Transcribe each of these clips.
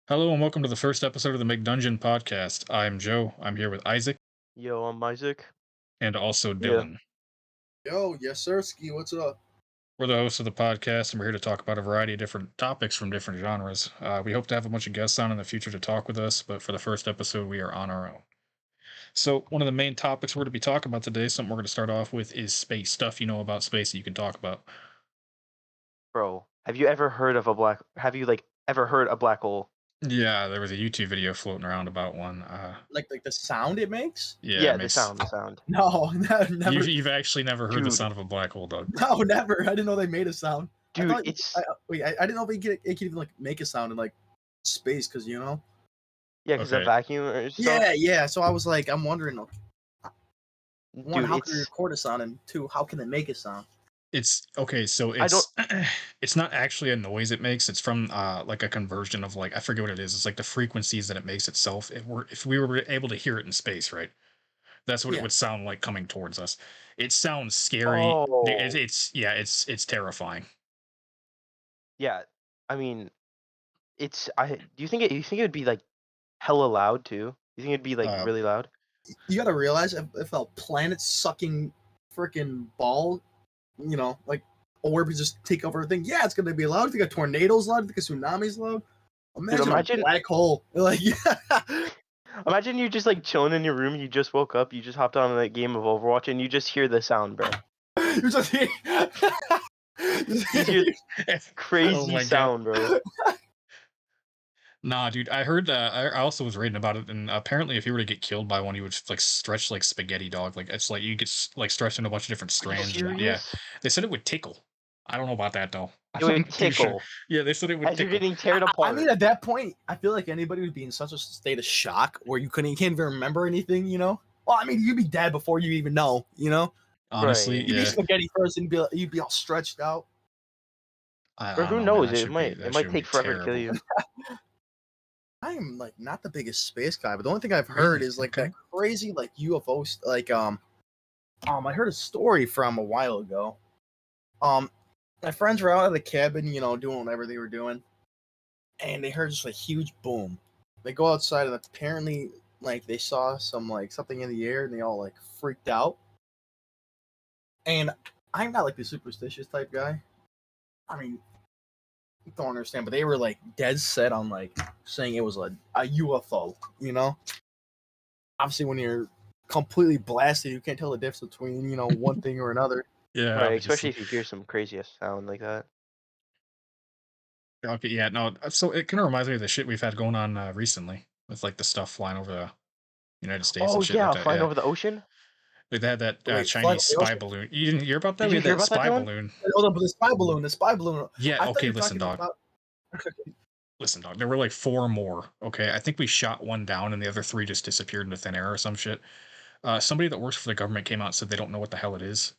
Hello and welcome to the first episode of the McDungeon podcast. I'm Joe. I'm here with Isaac Yo, I'm Isaac. and also Yeah. Dylan. Yo, yes, sir. Ski, what's up? We're the hosts of the podcast and we're here to talk about a variety of different topics from different genres. We hope to have a bunch of guests on in the future to talk with us, but for the first episode, we are on our own. So, one of the main topics we're going to be talking about today, something we're going to start off with, is space. Stuff you know about space that you can talk about. Bro, have you ever heard of a black ever heard a black hole? Yeah, there was a YouTube video floating around about one. Like the sound it makes? Yeah, Yeah, it the makes, sound. No, never. You've actually never heard the Dude. sound of a black hole, Doug. No, never. I didn't know they made a sound. Dude, I thought, it's I didn't know it could even like make a sound in like space, because yeah, because Okay. the vacuum or stuff. Yeah. So I was like, I'm wondering, like, one, Dude, how can you it's record a sound, and two, how can they make a sound? It's okay, so I don't- it's not actually a noise it makes. It's from like a conversion of, like, I forget what it is. It's like the frequencies that it makes itself. If we were able to hear it in space, right? That's what it Yeah. would sound like coming towards us. It sounds scary. Oh. It's terrifying. yeah. I mean, do you think it would be like hella loud too? You think it'd be like really loud? You gotta realize if a planet sucking freaking ball, like orb just take over everything, yeah, it's gonna be loud. If you got tornadoes loud, if you got tsunamis loud. Imagine a black hole. Like, Imagine you're just like chilling in your room, you just woke up, you just hopped on that game of Overwatch and you just hear the sound, bro. you just hear, You hear crazy Oh my sound, bro. Nah, dude, I heard. I also was reading about it, and apparently, if you were to get killed by one, you would like stretch like spaghetti dog. Like, it's like you get like stretched into a bunch of different Are you strands. serious? Yeah, they said it would tickle. I don't know about that though. It would I'm not too sure. tickle. Yeah, they said it would As you're tickle. getting teared apart. I mean, at that point, I feel like anybody would be in such a state of shock where you can't even remember anything. Well, I mean, you'd be dead before you even know. Honestly, Right. You'd yeah. be spaghetti first, and you'd be all stretched out. I Or don't who know, knows? man, It might should be take forever to kill terrible. you. I'm like not the biggest space guy, but the only thing I've heard Really? is like Okay. that crazy like UFO like I heard a story from a while ago. My friends were out at the cabin, doing whatever they were doing, and they heard just a huge boom. They go outside and apparently like they saw some like something in the air and they all like freaked out. And I'm not like the superstitious type guy. I mean, don't understand, but they were like dead set on like saying it was a UFO, Obviously when you're completely blasted, you can't tell the difference between, one thing or another. Yeah, Right, obviously. especially if you hear some craziest sound like that. Okay, yeah, no. So it kind of reminds me of the shit we've had going on recently with like the stuff flying over the United States Oh and shit yeah, like that. flying Yeah, over the ocean. like they had that Wait, Chinese flying over the spy ocean? balloon. You didn't hear about that? Did We you had hear that about that, spy Dylan? balloon. Hold on, but the spy balloon. Yeah, I thought okay, you were listen, talking dog. about- Listen, dog. There were like 4 more. Okay, I think we shot one down, and the other 3 just disappeared into thin air or some shit. Somebody that works for the government came out and said they don't know what the hell it is,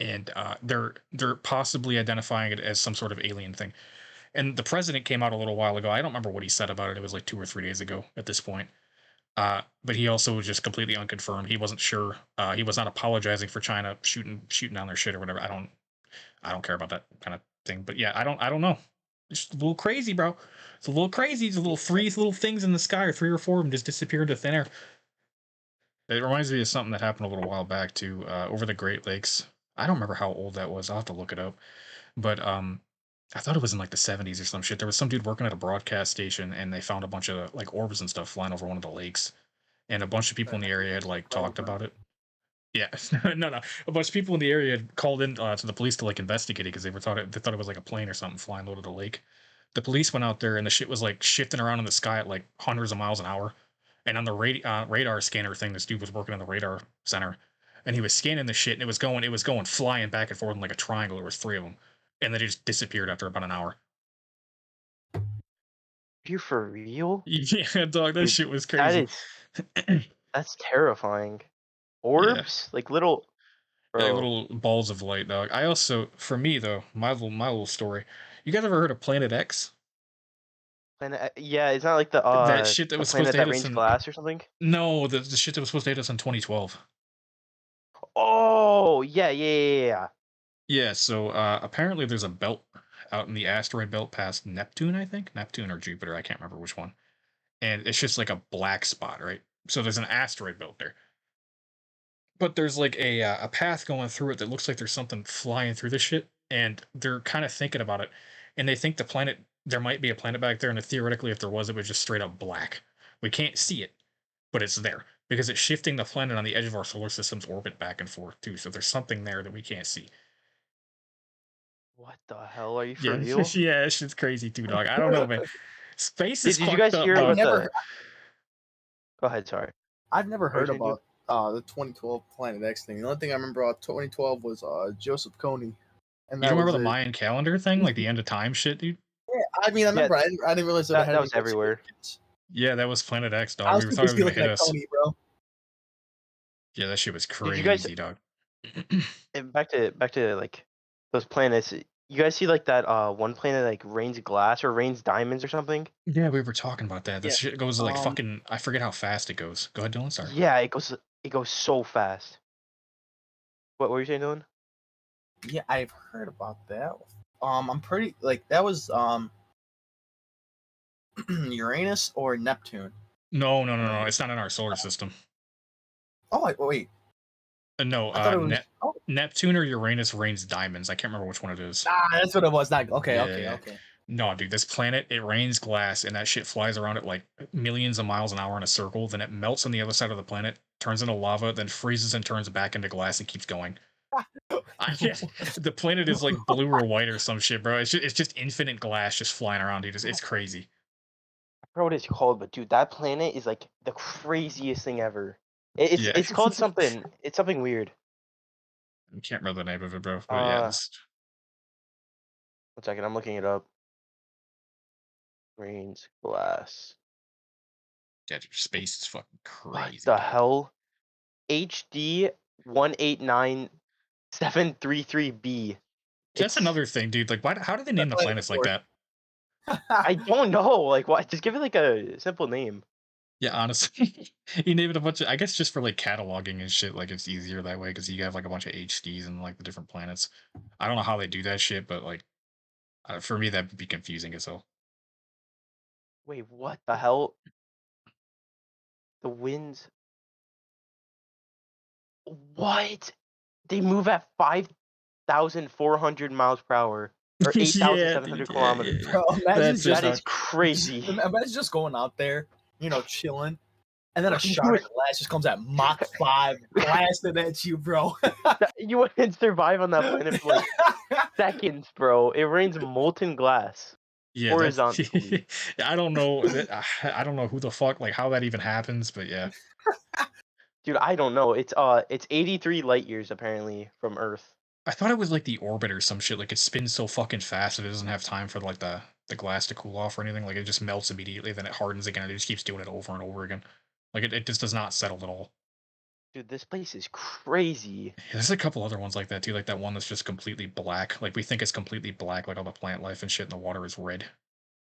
and they're possibly identifying it as some sort of alien thing. And the president came out a little while ago. I don't remember what he said about it. It was like 2 or 3 days ago at this point. But he also was just completely unconfirmed. He wasn't sure. He was not apologizing for China shooting down their shit or whatever. I don't care about that kind of thing. But yeah, I don't know. It's just a little crazy, bro. It's a little crazy. It's a little 3 little things in the sky, or 3 or 4 of them just disappear into thin air. It reminds me of something that happened a little while back too, over the Great Lakes. I don't remember how old that was. I'll have to look it up. But I thought it was in like the 70s or some shit. There was some dude working at a broadcast station, and they found a bunch of like orbs and stuff flying over one of the lakes, and a bunch of people in the area had like talked about it. Yeah, no. A bunch of people in the area had called in to the police to like investigate it because they thought it was like a plane or something flying over the lake. The police went out there, and the shit was like shifting around in the sky at like hundreds of miles an hour. And on the radar scanner thing, this dude was working on the radar center, and he was scanning the shit, and it was going flying back and forth in like a triangle. There was 3 of them, and then it just disappeared after about an hour. You for real? Yeah, dog, that Dude, shit was crazy. That's terrifying. Orbs? Like little Yeah, bro. little balls of light, dog. I also, for me though, my little story. You guys ever heard of Planet X? Yeah, it's not like the That shit that the was supposed planet to that hit us rains in. glass or something. No, the shit that was supposed to hit us in 2012. Oh yeah. Yeah, so apparently there's a belt out in the asteroid belt past Neptune, I think. Neptune or Jupiter, I can't remember which one. And it's just like a black spot, right? So there's an asteroid belt there. But there's like a path going through it that looks like there's something flying through this shit, and they're kind of thinking about it, and they think the planet there might be a planet back there, and theoretically, if there was, it was just straight up black. We can't see it, but it's there because it's shifting the planet on the edge of our solar system's orbit back and forth too. So there's something there that we can't see. What the hell? Are you for Yeah, real? yeah, that shit's crazy too, dog. I don't know, man. Space is Did you fucked guys up, hear I've about dog. never, Go ahead, sorry. I've never What were heard you gonna do? about the 2012 Planet X thing. The only thing I remember about 2012 was Joseph Kony, and You that don't remember was the it. Mayan calendar thing, like the end of time shit, dude? Yeah, I mean, I Yeah, remember. I didn't realize that it that had that any was everywhere. significance. Yeah, that was Planet X, I dog. was We too thought it was busy gonna looking hit at us. Kony, bro. Yeah, that shit was Did you guys crazy, dog. back to like those planets? You guys see like that one planet like rains glass or rains diamonds or something? Yeah, we were talking about that. That Yeah. shit goes like Um. fucking. I forget how fast it goes. Go ahead, Dylan. Sorry. Yeah, it goes so fast. What were you saying, Dylan? Yeah, I've heard about that. I'm pretty like that was Uranus or Neptune. No, no, no, no. Remember? It's not in our solar system. Oh, wait. No, I thought it was. Oh, Neptune or Uranus rains diamonds. I can't remember which one it is. that's what it was. Not okay. Okay. Yeah. Okay. No, dude, this planet, it rains glass and that shit flies around at like millions of miles an hour in a circle. Then it melts on the other side of the planet, turns into lava, then freezes and turns back into glass and keeps going. The planet is like blue or white or some shit, bro. It's just infinite glass just flying around, dude. It's crazy. I forgot what it's called, but dude, that planet is like the craziest thing ever. It's Yeah. it's called something. It's something weird. I can't remember the name of it, bro. But yeah, Uh, 1 second, I'm looking it up. Rains glass. yeah, dude, space is fucking What crazy, the dog. hell? HD 189733B. That's It's another thing, dude. Like, why? How do they name That's the what I planets like look that? I don't know. Like, what? Just give it like a simple name. Yeah, honestly, you name it a bunch of. I guess just for like cataloging and shit. Like, it's easier that way because you have like a bunch of HDs and like the different planets. I don't know how they do that shit, but like for me, that'd be confusing as hell. Wait, what the hell? The winds. What? They move at 5,400 miles per hour or Yeah, 8,700 dude. Yeah, kilometers. yeah, yeah. Bro, imagine That's it, That just is dog. crazy. imagine just going out there, chilling, and then a You shard would, of glass just comes at Mach 5, blasting at you, bro. you wouldn't survive on that planet for like seconds, bro. It rains molten glass Yeah, that's. horizontally. I don't know. I don't know who the fuck like how that even happens, but yeah. Dude, I don't know. It's 83 light years apparently from Earth. I thought it was like the orbit or some shit. Like it spins so fucking fast that it doesn't have time for like the glass to cool off or anything. Like it just melts immediately, then it hardens again, and it just keeps doing it over and over again. Like it just does not settle at all. Dude, this place is crazy. Yeah, there's a couple other ones like that too, like that one that's just completely black. Like we think it's completely black, like all the plant life and shit in the water is red.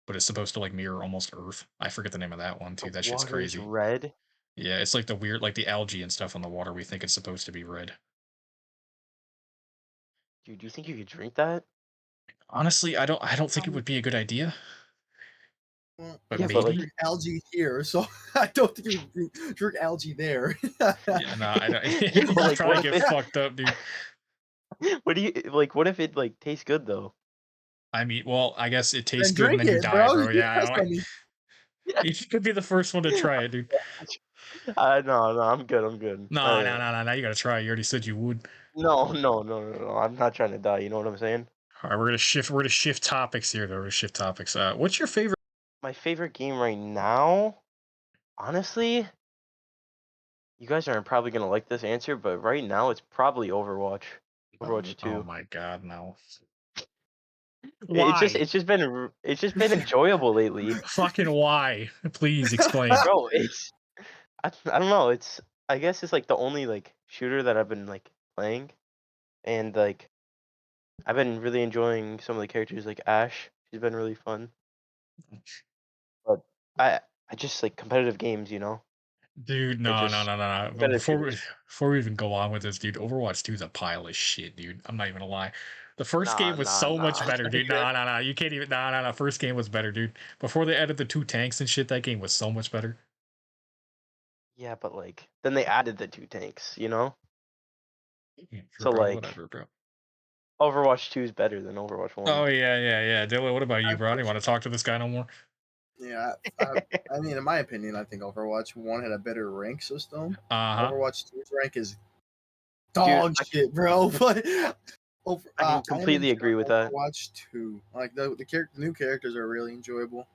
But it's supposed to like mirror almost Earth. I forget the name of that one The too. That shit's water is crazy. red. Yeah, it's like the weird like the algae and stuff in the water we think it's supposed to be red. Dude, do you think you could drink that? Honestly, I don't think it would be a good idea, Well, but Yeah, you but can't like, maybe. drink algae here, so I don't think you can drink algae there. Yeah, no, I don't. yeah, You'd but like, probably what get if fucked up, dude. what do you like? What if it like tastes good though? I mean, well, I guess it tastes Then good and drink then you it, die, bro. bro. You Yeah, I trust don't. me. You could be the first one to try it, dude. No, I'm good. I'm good. No, no, no, no, no. You gotta try. You already said you would. No. I'm not trying to die. You know what I'm saying? All right, we're gonna shift. We're gonna shift topics here, though. We're gonna shift topics. What's your favorite? My favorite game right now, honestly, you guys aren't probably gonna like this answer, but right now it's probably Overwatch. Overwatch Oh 2. my God, no. It's just Why? it's just been it's just been enjoyable lately, Fucking why? Please explain. bro. I don't know. I guess it's like the only like shooter that I've been like playing, and like I've been really enjoying some of the characters like Ash. She's been really fun, but I just like competitive games, Dude, or no, no, just no, no, no. But competitive before we shooters. before we even go on with this, dude, Overwatch 2 is a pile of shit, dude. I'm not even gonna lie. The first game was so much better, dude. Nah. Nah. You can't even. Nah. First game was better, dude. Before they added the 2 tanks and shit, that game was so much better. Yeah, but like then they added the 2 tanks, you know? Yeah, sure, So bro. like Whatever, bro. Overwatch 2 is better than Overwatch 1. Oh yeah. Dylan, what about you, bro? I I didn't want to talk to this guy no more. Yeah, I mean, in my opinion, I think Overwatch 1 had a better rank system. Overwatch 2's rank is dog shit, bro. But I can completely agree with that. Overwatch 2, like the new characters are really enjoyable.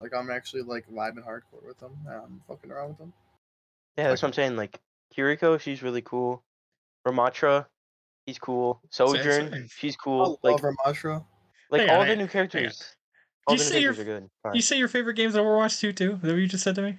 Like I'm actually like vibing hardcore with them. I'm fucking around with them. Yeah, that's what I'm saying. Like Kiriko, she's really cool. Ramatra, he's cool. Sojourn, she's I cool. love Ramatra. Like Hang on, all the hang new on. characters, Did all you the new say characters are good. you say your favorite game's Overwatch 2 too? Is that what you just said to me?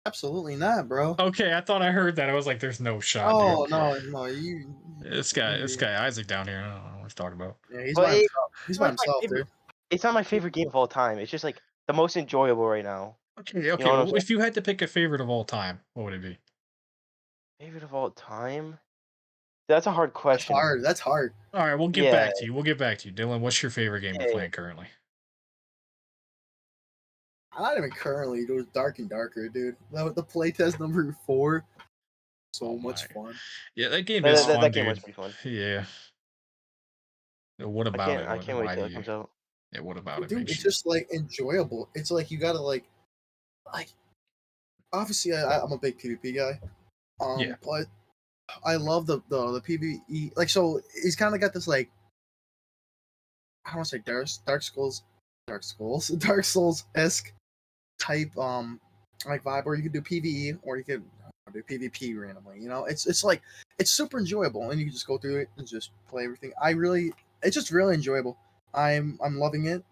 Absolutely not, bro. Okay, I thought I heard that. I was like, "There's no shot, dude." Oh no, you. This guy Isaac down here. I don't know what he's talking about. Yeah, he's Well, by himself. He's by like my himself, favorite. dude. It's not my favorite game of all time. It's just like the most enjoyable right now. Okay. You know what I'm Well, saying? if you had to pick a favorite of all time, what would it be? Favorite of all time? That's a hard That's question. hard. That's hard. All right, we'll get Yeah. back to you. Dylan. What's your favorite game you're Yeah. playing currently? I'm not even currently. It was Dark and Darker, dude. The playtest number 4. So much fun. Yeah, that game is fun, That game was dude. pretty fun. Yeah. What about it? I can't wait till it comes out. Yeah, what about it? Dude, it's just like enjoyable. It's like you gotta like obviously I'm a big PvP guy. Yeah. But I love the PvE. Like, so he's kind of got this like, I don't want to say Dark Souls esque type like vibe where you can do PvE or you can do PvP randomly. You know, it's like it's super enjoyable and you can just go through it and just play everything. It's just really enjoyable. I'm loving it.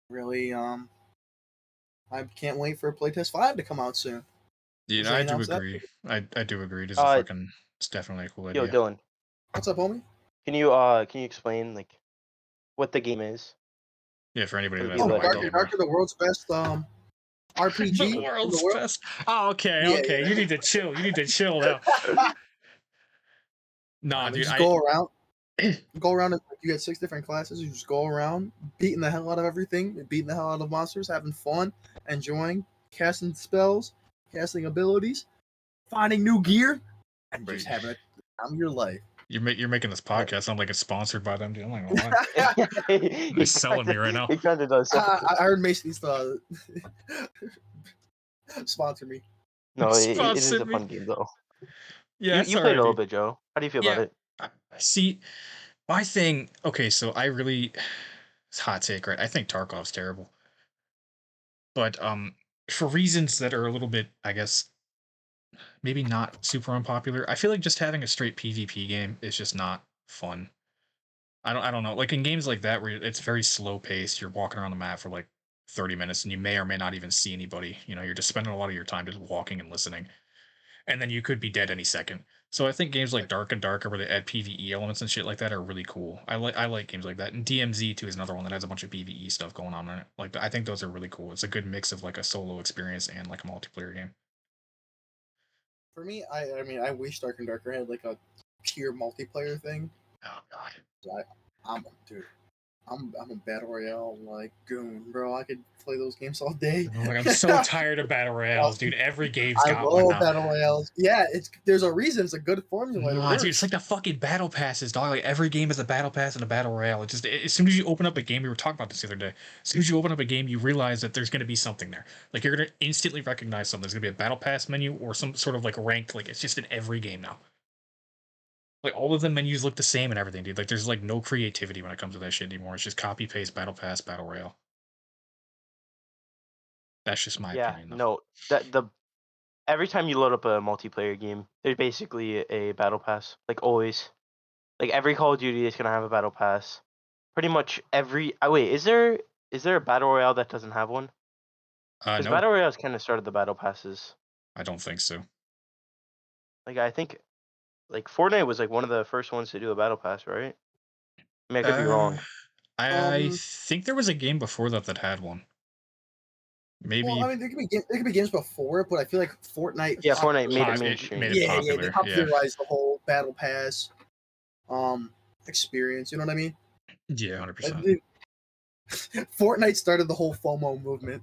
Really, I can't wait for playtest 5 to come out soon. Yeah, I do agree. I do agree. It's definitely a cool idea. Yo, Dylan. What's up, homie? Can you explain like what the game is? Yeah, for anybody For that the doesn't people know that what Darker, the world's best RPG. the world's best. Oh, okay. Yeah. You need to chill. You need to chill now. Nah, dude. Just go around. Go around. And, you got 6 different classes. You just go around, beating the hell out of everything, beating the hell out of monsters, having fun, enjoying, casting spells, casting abilities, finding new gear, and just having a time of your life. You're making this podcast sound like it's sponsored by them, dude. I'm not gonna lie. They're selling me right now. He kind of does. I heard Mason's sponsor me. No, it is Sponsor a me. fun game though. Yeah, you played a little bit, Joe. How do you feel about it? See, my thing. Okay, so it's hot take, right? I think Tarkov's terrible, but for reasons that are a little bit, I guess, maybe not super unpopular. I feel like just having a straight PvP game is just not fun. I don't know. Like in games like that where it's very slow paced, you're walking around the map for like 30 minutes and you may or may not even see anybody. You know, you're just spending a lot of your time just walking and listening. And then you could be dead any second. So I think games like Dark and Darker where they add PvE elements and shit like that are really cool. I like games like that. And DMZ too is another one that has a bunch of PvE stuff going on in it. Like I think those are really cool. It's a good mix of like a solo experience and like a multiplayer game. For me, I mean, I wish Dark and Darker had like a pure multiplayer thing. Oh god. I'm a battle royale like goon, bro. I could play those games all day. Like, I'm so tired of battle royales, dude. Every game's got I one love now. battle royales. Yeah, there's a reason. It's a good formula. Nah, dude, it's like the fucking battle passes, dog. Like every game is a battle pass and a battle royale. As soon as you open up a game, we were talking about this the other day. As soon as you open up a game, you realize that there's going to be something there. Like you're going to instantly recognize something. There's going to be a battle pass menu or some sort of like ranked. Like it's just in every game now. Like all of the menus look the same and everything, dude. Like there's like no creativity when it comes to that shit anymore. It's just copy paste, battle pass, battle royale. That's just my opinion. Though. No, every time you load up a multiplayer game, there's basically a battle pass. Like always, like every Call of Duty is gonna have a battle pass. Pretty much every. Wait, is there a battle royale that doesn't have one? Because No. battle royales kind of started the battle passes. I don't think so. Like I think, like Fortnite was like one of the first ones to do a battle pass, right? I mean, I could be wrong. I think there was a game before that had one. Maybe. Well, I mean, there could be games before it, but I feel like Fortnite. Yeah, Fortnite made it mainstream. Made it popular. They popularized the whole battle pass. experience. You know what I mean? Yeah, 100%. Fortnite started the whole FOMO movement.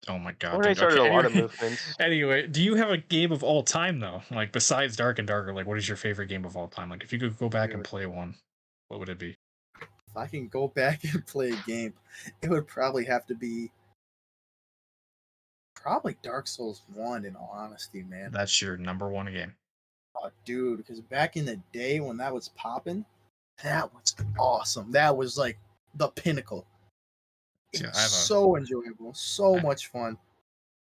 Oh my god, Fortnite dude. started Okay, a lot of anyway, movements. anyway, do you have a game of all time though? Like besides Dark and Darker, like what is your favorite game of all time? Like if you could go back and Dude, play one, what would it be? if I can go back and play a game, it would probably have to be probably Dark Souls 1, in all honesty, man. That's your number one game. Oh, dude, because back in the day when that was popping, that was awesome. That was like the pinnacle. It See, was so enjoyable, so I much fun.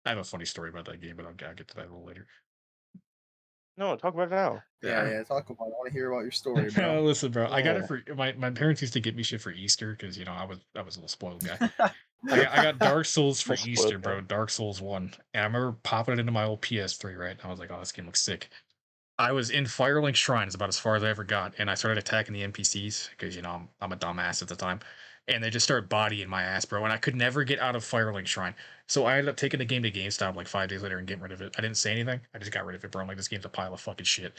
I have a funny story about that game, but I'll get to that a little later. No, talk about it now. Yeah, talk about it. I want to hear about your story, bro. Listen, bro, I got it Yeah. for my parents used to get me shit for Easter because I was a little spoiled guy. I got Dark Souls for Little spoiled Easter, guy. bro. Dark Souls 1. And I remember popping it into my old PS3, right? And I was like, oh, this game looks sick. I was in Firelink Shrines about as far as I ever got, and I started attacking the NPCs because I'm a dumbass at the time, and they just started bodying my ass, bro. And I could never get out of Firelink Shrine, so I ended up taking the game to GameStop like 5 days later and getting rid of it. I didn't say anything. I just got rid of it, bro. I'm like, this game's a pile of fucking shit.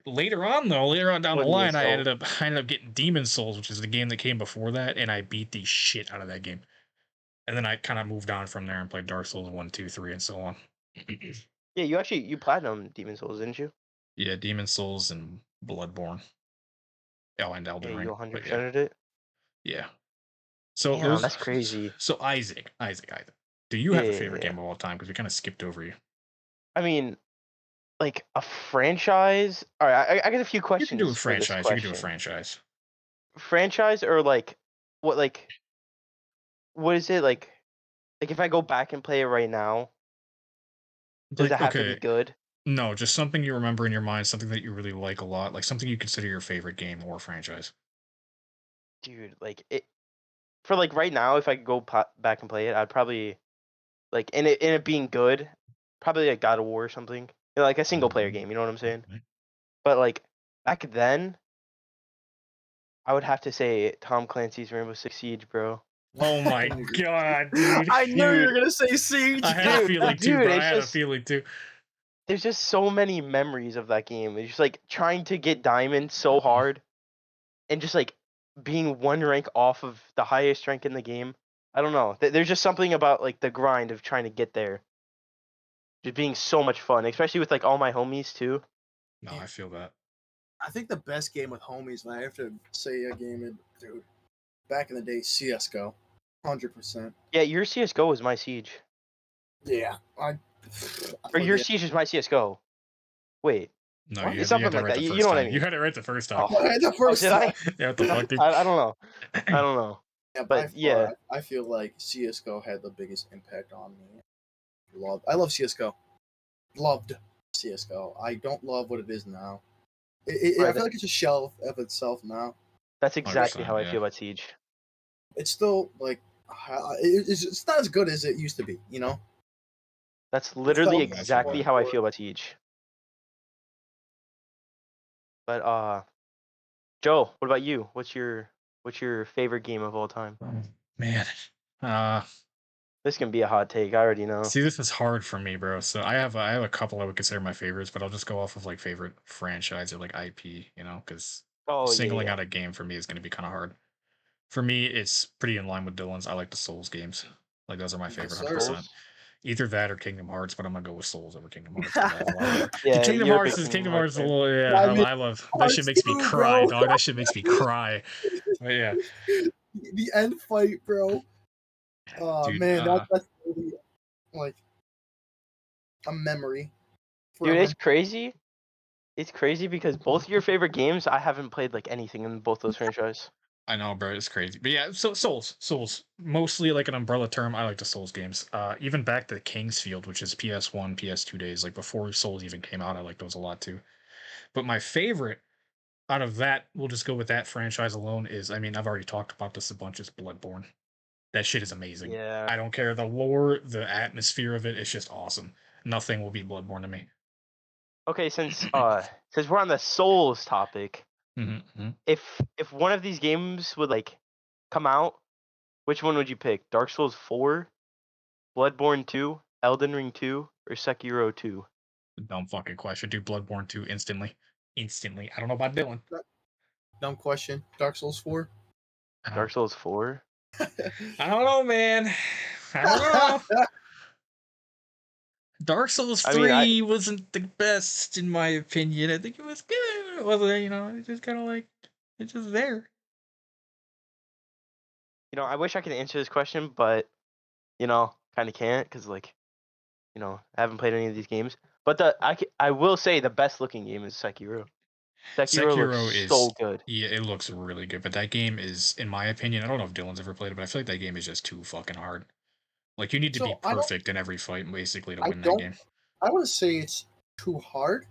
Later on, though, later on down the What an line, insult. I ended up getting Demon Souls, which is the game that came before that, and I beat the shit out of that game. And then I kind of moved on from there and played Dark Souls 1, 2, 3, and so on. Yeah, you platinum Demon Souls, didn't you? Yeah, Demon Souls and Bloodborne. Oh, and Yeah, Elden you Ring. But yeah, 100%ed it. yeah. So Damn, those. that's crazy. So Isaac. Do you Yeah, have a yeah, favorite yeah. game of all time? Because we kind of skipped over you. I mean, like a franchise. All right, I got a few You can do a questions for this franchise. You can do a question. franchise. Franchise or what what is it like? Like if I go back and play it right now, does it Like, have to be okay, good? no, just something you remember in your mind, something that you really like a lot, like something you consider your favorite game or franchise. Dude, like it for like right now, if I could go back and play it, I'd probably like in it being good, probably like God of War or something. You know, like a single player game, you know what I'm saying? But like back then, I would have to say Tom Clancy's Rainbow Six Siege, bro. Oh my god, dude. I knew you were Dude, gonna say Siege. I had a dude, feeling too, dude, bro. I it's had a just feeling too. there's just so many memories of that game. It's just like trying to get diamond so hard and just like being one rank off of the highest rank in the game. I don't know. There's just something about like the grind of trying to get there. Just being so much fun, especially with like all my homies too. No, I feel that. I think the best game with homies, man, I have to say a game, dude. Back in the day, CS:GO, 100%. Yeah, your CS:GO is my Siege, Yeah, I or your forget. Siege is my CS:GO. Wait, No, What? it's you had something that like right that. the You first know what I time. You mean? had it right the first time. Oh, The oh, first did I? time. Yeah, what the fuck, dude? I don't know. I don't know. Yeah, by But yeah, far, I feel like CS:GO had the biggest impact on me. I love CS:GO. Loved CS:GO. I don't love what it is now. I right. feel like it's a shell of itself now. That's exactly how 100%, I yeah. feel about Siege. It's still like it's not as good as it used to be. You know, That's it literally felt Yeah, I feel more exactly that. how I important. feel about Siege. But Joe, what about you? What's your favorite game of all time? Oh, man. Uh, This can be a hot take. I already know. See, this is hard for me, bro. So I have a couple I would consider my favorites, but I'll just go off of like favorite franchise or like IP, because Oh yeah, singling yeah. out a game for me is going to be kind of hard. For me, it's pretty in line with Dylan's. I like the Souls games. Like those are my Yes, favorite, sir. 100%. Souls. Either that or Kingdom Hearts, but I'm gonna go with Souls over Kingdom Hearts because I have a lot more. Yeah, you're a big Kingdom Kingdom Hearts Hearts is a fan. little, yeah. I mean, I love that shit. Hearts Makes me 2, cry, bro. dog. That shit makes me cry. But yeah, The end fight, bro. Oh dude. man, that's really like a memory Dude, forever. it's crazy. It's crazy because both of your favorite games, I haven't played like anything in both those franchises. I know, bro. It's crazy. But yeah, so Souls, mostly like an umbrella term. I like the Souls games. Even back to Kingsfield, which is PS1, PS2 days, like before Souls even came out. I like those a lot too. But my favorite out of that, we'll just go with that franchise alone. Is I mean, I've already talked about this a bunch. Is Bloodborne. That shit is amazing. Yeah. I don't care the lore, the atmosphere of it. It's just awesome. Nothing will beat Bloodborne to me. Okay, since we're on the Souls topic, Mm-hmm. if one of these games would like come out, which one would you pick? Dark Souls 4, Bloodborne 2, Elden Ring 2, or Sekiro 2? Dumb fucking question. Do Bloodborne 2 instantly. Instantly. I don't know about Dylan. Dumb question. Dark Souls 4. Dark Souls 4. I don't know, man. I don't know. Dark Souls I mean, 3 wasn't the best in my opinion. I think it was good. It wasn't, it's just kind of like it's just there. I wish I could answer this question, but kind of can't because I haven't played any of these games. But I will say the best looking game is Sekiro. Sekiro looks Sekiro so is good. yeah, it looks really good, but that game is, in my opinion, I don't know if Dylan's ever played it, but I feel like that game is just too fucking hard. Like you need to be So I don't. perfect in every fight basically to I win that don't. game. I wouldn't say it's too hard.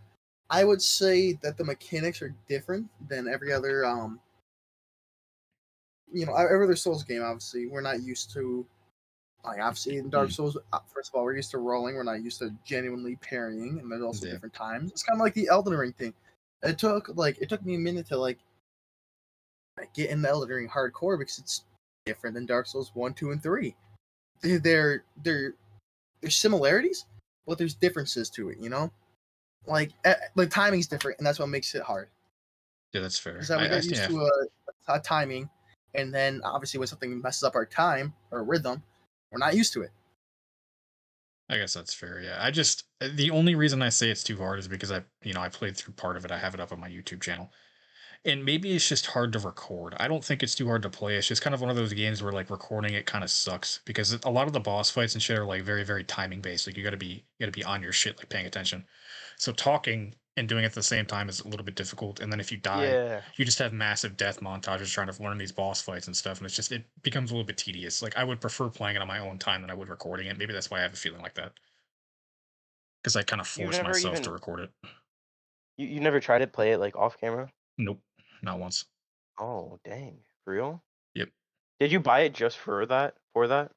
I would say that the mechanics are different than every other. Every other Souls game. Obviously, we're not used to. Like obviously in Dark Mm, Souls, first of all, we're used to rolling. We're not used to genuinely parrying, and there's also yeah. different times. It's kind of like the Elden Ring thing. It took me a minute to get in the Elden Ring hardcore because it's different than Dark Souls 1, 2, and 3. They're there's similarities, but there's differences to it. Like the timing's different, and that's what makes it hard. Yeah, that's fair. Is that we get used Yeah, to a timing, and then obviously when something messes up our time or rhythm, we're not used to it. I guess that's fair. Yeah, the only reason I say it's too hard is because I played through part of it. I have it up on my YouTube channel. And maybe it's just hard to record. I don't think it's too hard to play. It's just kind of one of those games where like recording it kind of sucks because a lot of the boss fights and shit are like very very timing based. Like you got to be on your shit, like paying attention. So talking and doing it at the same time is a little bit difficult. And then if you die, Yeah. you just have massive death montages trying to learn these boss fights and stuff, and it becomes a little bit tedious. Like I would prefer playing it on my own time than I would recording it. Maybe that's why I have a feeling like that because I kind of You've force never myself to even record it. you never tried to play it like off camera? Nope, not once. Oh, dang. For real? Yep. Did you buy it just for that? For that?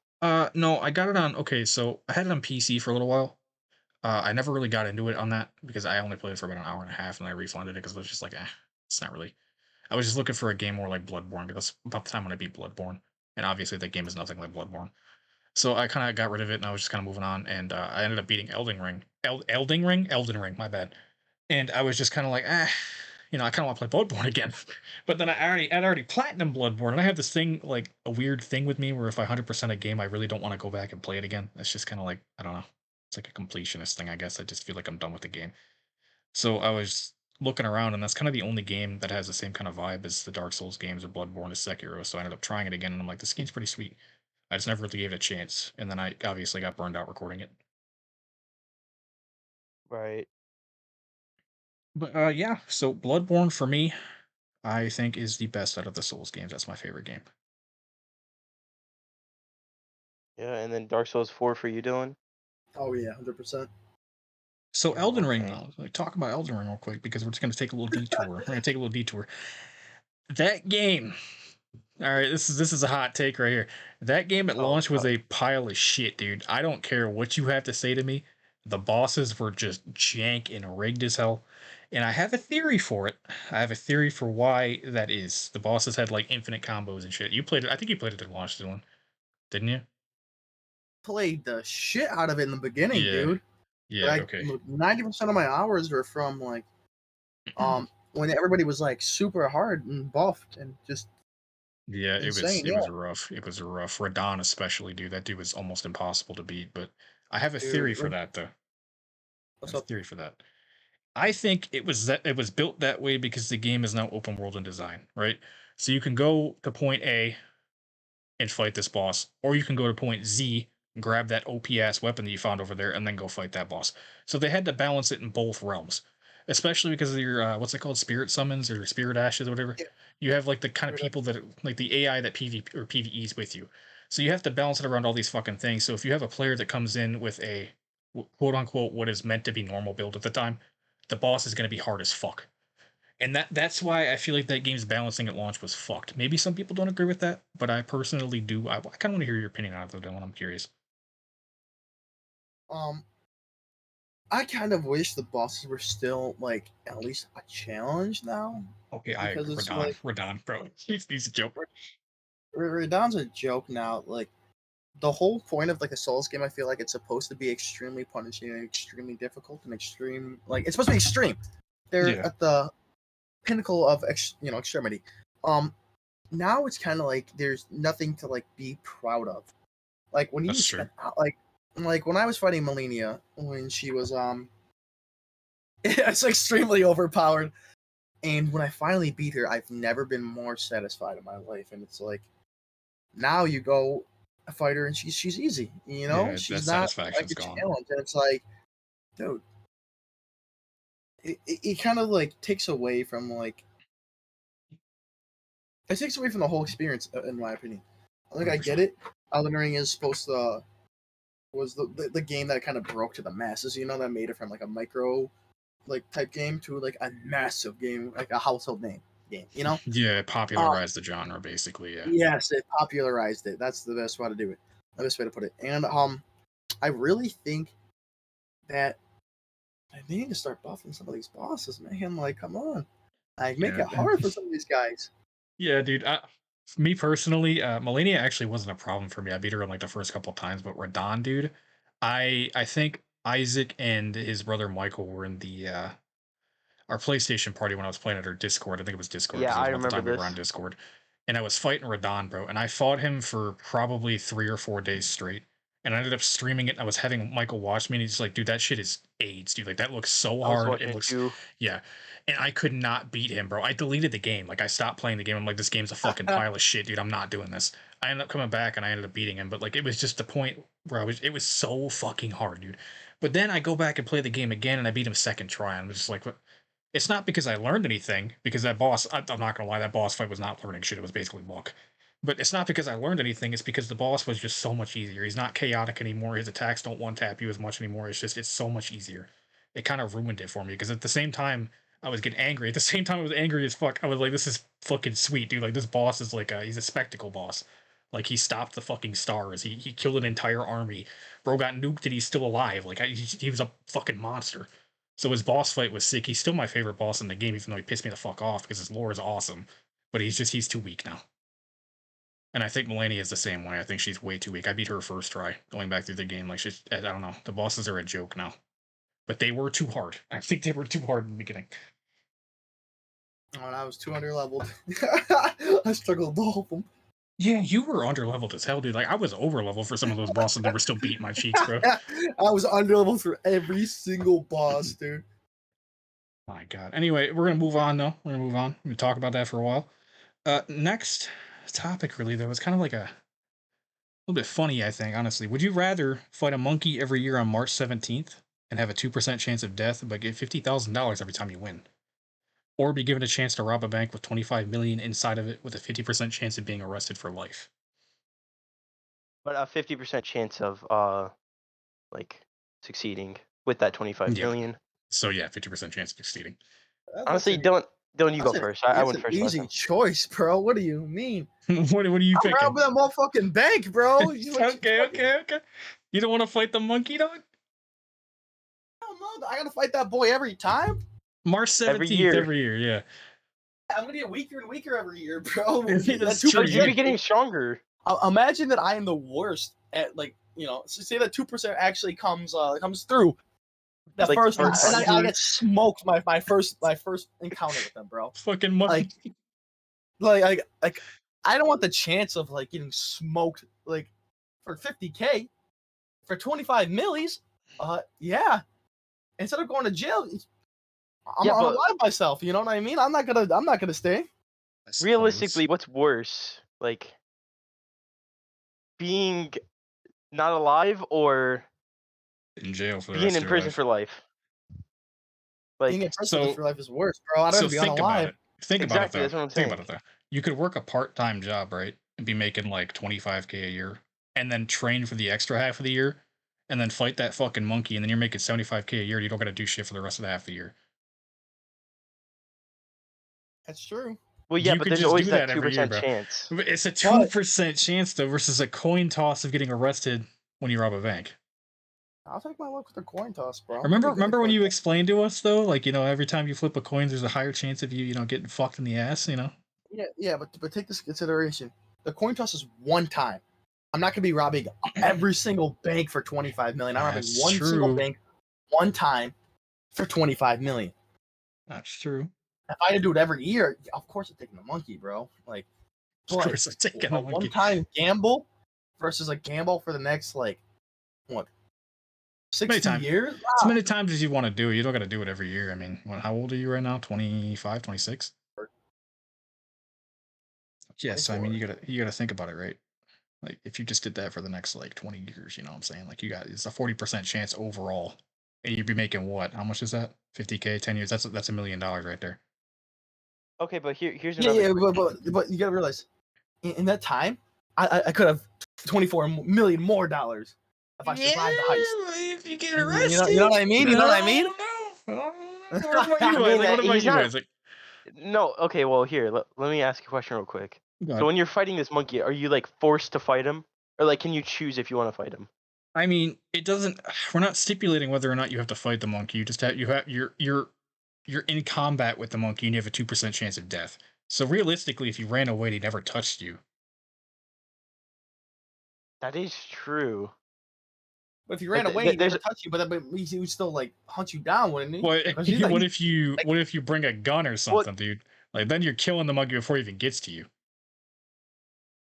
No, I got it on. Okay, so I had it on PC for a little while. I never really got into it on that because I only played it for about an hour and a half, and I refunded it because it was just like, it's not really. I was just looking for a game more like Bloodborne because that's about the time when I beat Bloodborne, and obviously that game is nothing like Bloodborne. So I kind of got rid of it, and I was just kind of moving on, and I ended up beating Elden Ring. My bad. And I was just kind of like, I kind of want to play Bloodborne again. But then I'd already platinum Bloodborne, and I have this thing, like a weird thing with me, where if I 100% a game, I really don't want to go back and play it again. It's just kind of like, I don't know. It's like a completionist thing, I guess. I just feel like I'm done with the game. So I was looking around, and that's kind of the only game that has the same kind of vibe as the Dark Souls games or Bloodborne or Sekiro. So I ended up trying it again, and I'm like, this game's pretty sweet. I just never really gave it a chance, and then I obviously got burned out recording it. Right. But yeah, so Bloodborne for me, I think is the best out of the Souls games. That's my favorite game. Yeah, and then Dark Souls 4 for you, Dylan? Oh yeah, 100%. So Oh, Elden Ring, okay. though, like talk about Elden Ring real quick because we're just gonna take a little detour. We're gonna take a little detour. That game, all right, this is a hot take right here. That game at Oh launch was god. a pile of shit, dude. I don't care what you have to say to me. The bosses were just jank and rigged as hell. And I have a theory for it. I have a theory for why that is. The bosses had like infinite combos and shit. You played it. I think you played it at launch, Dylan, didn't you? Played the shit out of it in the beginning, Yeah. dude. Yeah. Like Okay. 90% of my hours were from when everybody was like super hard and buffed and just Yeah, it was insane. it Yeah, was rough. It was rough. Radon especially, dude. That dude was almost impossible to beat. But I have a dude. theory for that, though. I What's have a up? theory for that. I think it was built that way because the game is now open world in design, right? So you can go to point A and fight this boss, or you can go to point Z, grab that OP weapon that you found over there, and then go fight that boss. So they had to balance it in both realms, especially because of your what's it called, spirit summons or spirit ashes or whatever. Yeah, You have like the kind of dude, people that like the AI that PvP or PvEs with you. So you have to balance it around all these fucking things. So if you have a player that comes in with a quote unquote what is meant to be normal build at the time, the boss is going to be hard as fuck. And that's why I feel like that game's balancing at launch was fucked. Maybe some people don't agree with that, but I personally do. I kind of want to hear your opinion on it, though, Dylan. I'm curious. um, I kind of wish the bosses were still like at least a challenge now Okay, I because agree. it's Radon, like Radon, bro. He's a joke. Radon's a joke now. Like the whole point of like a Souls game, I feel like it's supposed to be extremely punishing and extremely difficult and extreme. Like it's supposed to be extreme. They're Yeah. at the pinnacle of extremity. Now it's kind of like there's nothing to like be proud of. Like when you That's true. spent like when I was fighting Melania when she was it's extremely overpowered. And when I finally beat her, I've never been more satisfied in my life. And it's like now you go fight her and she's easy. You know, Yeah, that she's not like satisfaction's a gone. challenge. And it's like, dude, it kind of like takes away from like it takes away from the whole experience, in my opinion. Like I get 100%. it. Elden Ring is supposed to was the game that kind of broke to the masses. You know, that made it from like a micro like type game to like a massive game, like a household name game. You know. Yeah, it Um, popularized the genre basically. Yeah, yes, it popularized it. That's the best way to do it. The best way to put it. And I really think that I need to start buffing some of these bosses, man. Like, come on, like make yeah, it hard for some of these guys. yeah, dude. Me personally, Melania actually wasn't a problem for me. I beat her in like the first couple times, but Radon, dude, I think Isaac and his brother Michael were in the our PlayStation party when I was playing at our Discord. I think it was Discord Yeah, because it I was about the remember time we were on this. Discord. And I was fighting Radon, bro. And I fought him for probably 3 or 4 days straight. And I ended up streaming it. I was having Michael watch me, and he's like, dude, that shit is AIDS, dude. Like, that looks so I was hard. watching It it looks, too. yeah. And I could not beat him, bro. I deleted the game. Like, I stopped playing the game. I'm like, this game's a fucking pile of shit, dude. I'm not doing this. I ended up coming back, and I ended up beating him. But, like, it was just the point where it was so fucking hard, dude. But then I go back and play the game again, and I beat him second try. And I'm just like, what? It's not because I learned anything, because that boss, I'm not gonna lie, that boss fight was not learning shit, it was basically luck. But it's not because I learned anything, it's because the boss was just so much easier. He's not chaotic anymore, his attacks don't one tap you as much anymore, it's so much easier. It kind of ruined it for me, because at the same time, I was getting angry. At the same time, I was angry as fuck. I was like, this is fucking sweet, dude. Like, this boss is like, he's a spectacle boss. Like, he stopped the fucking stars. He killed an entire army. Bro got nuked and he's still alive. Like, he was a fucking monster. So his boss fight was sick. He's still my favorite boss in the game, even though he pissed me the fuck off because his lore is awesome. But he's too weak now. And I think Melania is the same way. I think she's way too weak. I beat her first try, going back through the game. Like, I don't know. The bosses are a joke now. But they were too hard. I think they were too hard in the beginning. When I was 200 leveled, I struggled to hold them. Yeah, you were under leveled as hell, dude. Like, I was over leveled for some of those bosses that were still beating my cheeks, bro. I was under leveled for every single boss, dude. My God. Anyway, we're gonna move on, though. We're gonna move on. We're gonna talk about that for a while. Next topic, really, though, is kind of like a little bit funny, I think, honestly. Would you rather fight a monkey every year on March 17th and have a 2% chance of death, but get $50,000 every time you win? Or be given a chance to rob a bank with 25 million inside of it with a 50% chance of being arrested for life? But a 50% chance of like succeeding with that 25 Yeah. million. So yeah, 50% chance of succeeding. Honestly, don't you go first. I That's went an first last easy time. choice, bro. What do you mean? what are you I'm picking? robbing that motherfucking bank, bro. Okay. You don't want to fight the monkey, dog? Hell no, I gotta fight that boy every time. March 17th Every year. every year, yeah. I'm gonna get weaker and weaker every year, bro. That's That true. So you'd be 2%. getting stronger. Imagine that I am the worst at like say that 2% actually comes through. That Like, first, and first I time. get smoked my first encounter with them, bro. Fucking monkey. Like I don't want the chance of like getting smoked like for 50K for 25 millis. Yeah. Instead of going to jail, I'm gonna lie to myself. You know what I mean? I'm not gonna stay. Realistically, what's worse? Like being not alive or in jail for the being rest in of your prison life. for life? Being in Like, prison for life is worse, bro. I'd rather be think about unalive. it. Think about it exactly, though. that's what I'm Think saying. about it though. You could work a part-time job, right? And be making like 25K a year and then train for the extra half of the year and then fight that fucking monkey and then you're making 75K a year and you don't got to do shit for the rest of the half of the year. That's true. well, yeah, You but could there's just always do that that every year, 2% bro. chance. But it's a 2% chance though versus a coin toss of getting arrested when you rob a bank. I'll take my luck with the coin toss, bro. Remember when you explained to us though, like, every time you flip a coin, there's a higher chance of you, getting fucked in the ass, Yeah, but take this into consideration. The coin toss is one time. I'm not gonna be robbing every single bank for 25 million. I'm robbing That's one true. single bank one time for 25 million. That's true. if I had to do it every year, of course I'm taking the monkey, bro. Like, Of but course, I'm taking a a monkey. one-time gamble versus a gamble for the next like what 60 times. years? As Wow. many times as you want to do it. You don't got to do it every year. I mean, how old are you right now? 25, 26? Yeah, so I mean, 24. you gotta think about it, right? Like, if you just did that for the next like 20 years, you know what I'm saying? Like, it's a 40% chance overall, and you'd be making what? How much is that? 50K, 10 years. That's $1 million right there. Okay, but here's Yeah, another. yeah, but you gotta realize, in that time, I could have 24 million more dollars if I survived the heist. If you get You know arrested, what I mean? You know what I mean? I don't know. What about you, I mean, Isaac? What about he's you, not. Isaac? No, okay. Well, here, let me ask you a question real quick. Go So ahead. when you're fighting this monkey, are you like forced to fight him, or like can you choose if you want to fight him? I mean, it doesn't. We're not stipulating whether or not you have to fight the monkey. You just have you're in combat with the monkey, and you have a 2% chance of death. So realistically, if you ran away, he never touched you. That is true. But if you Like ran away, he'd there's never touch you, but he would still like hunt you down, wouldn't he? What? 'Cause he's like, What if you? like- What if you bring a gun or something, dude? Like then you're killing the monkey before he even gets to you.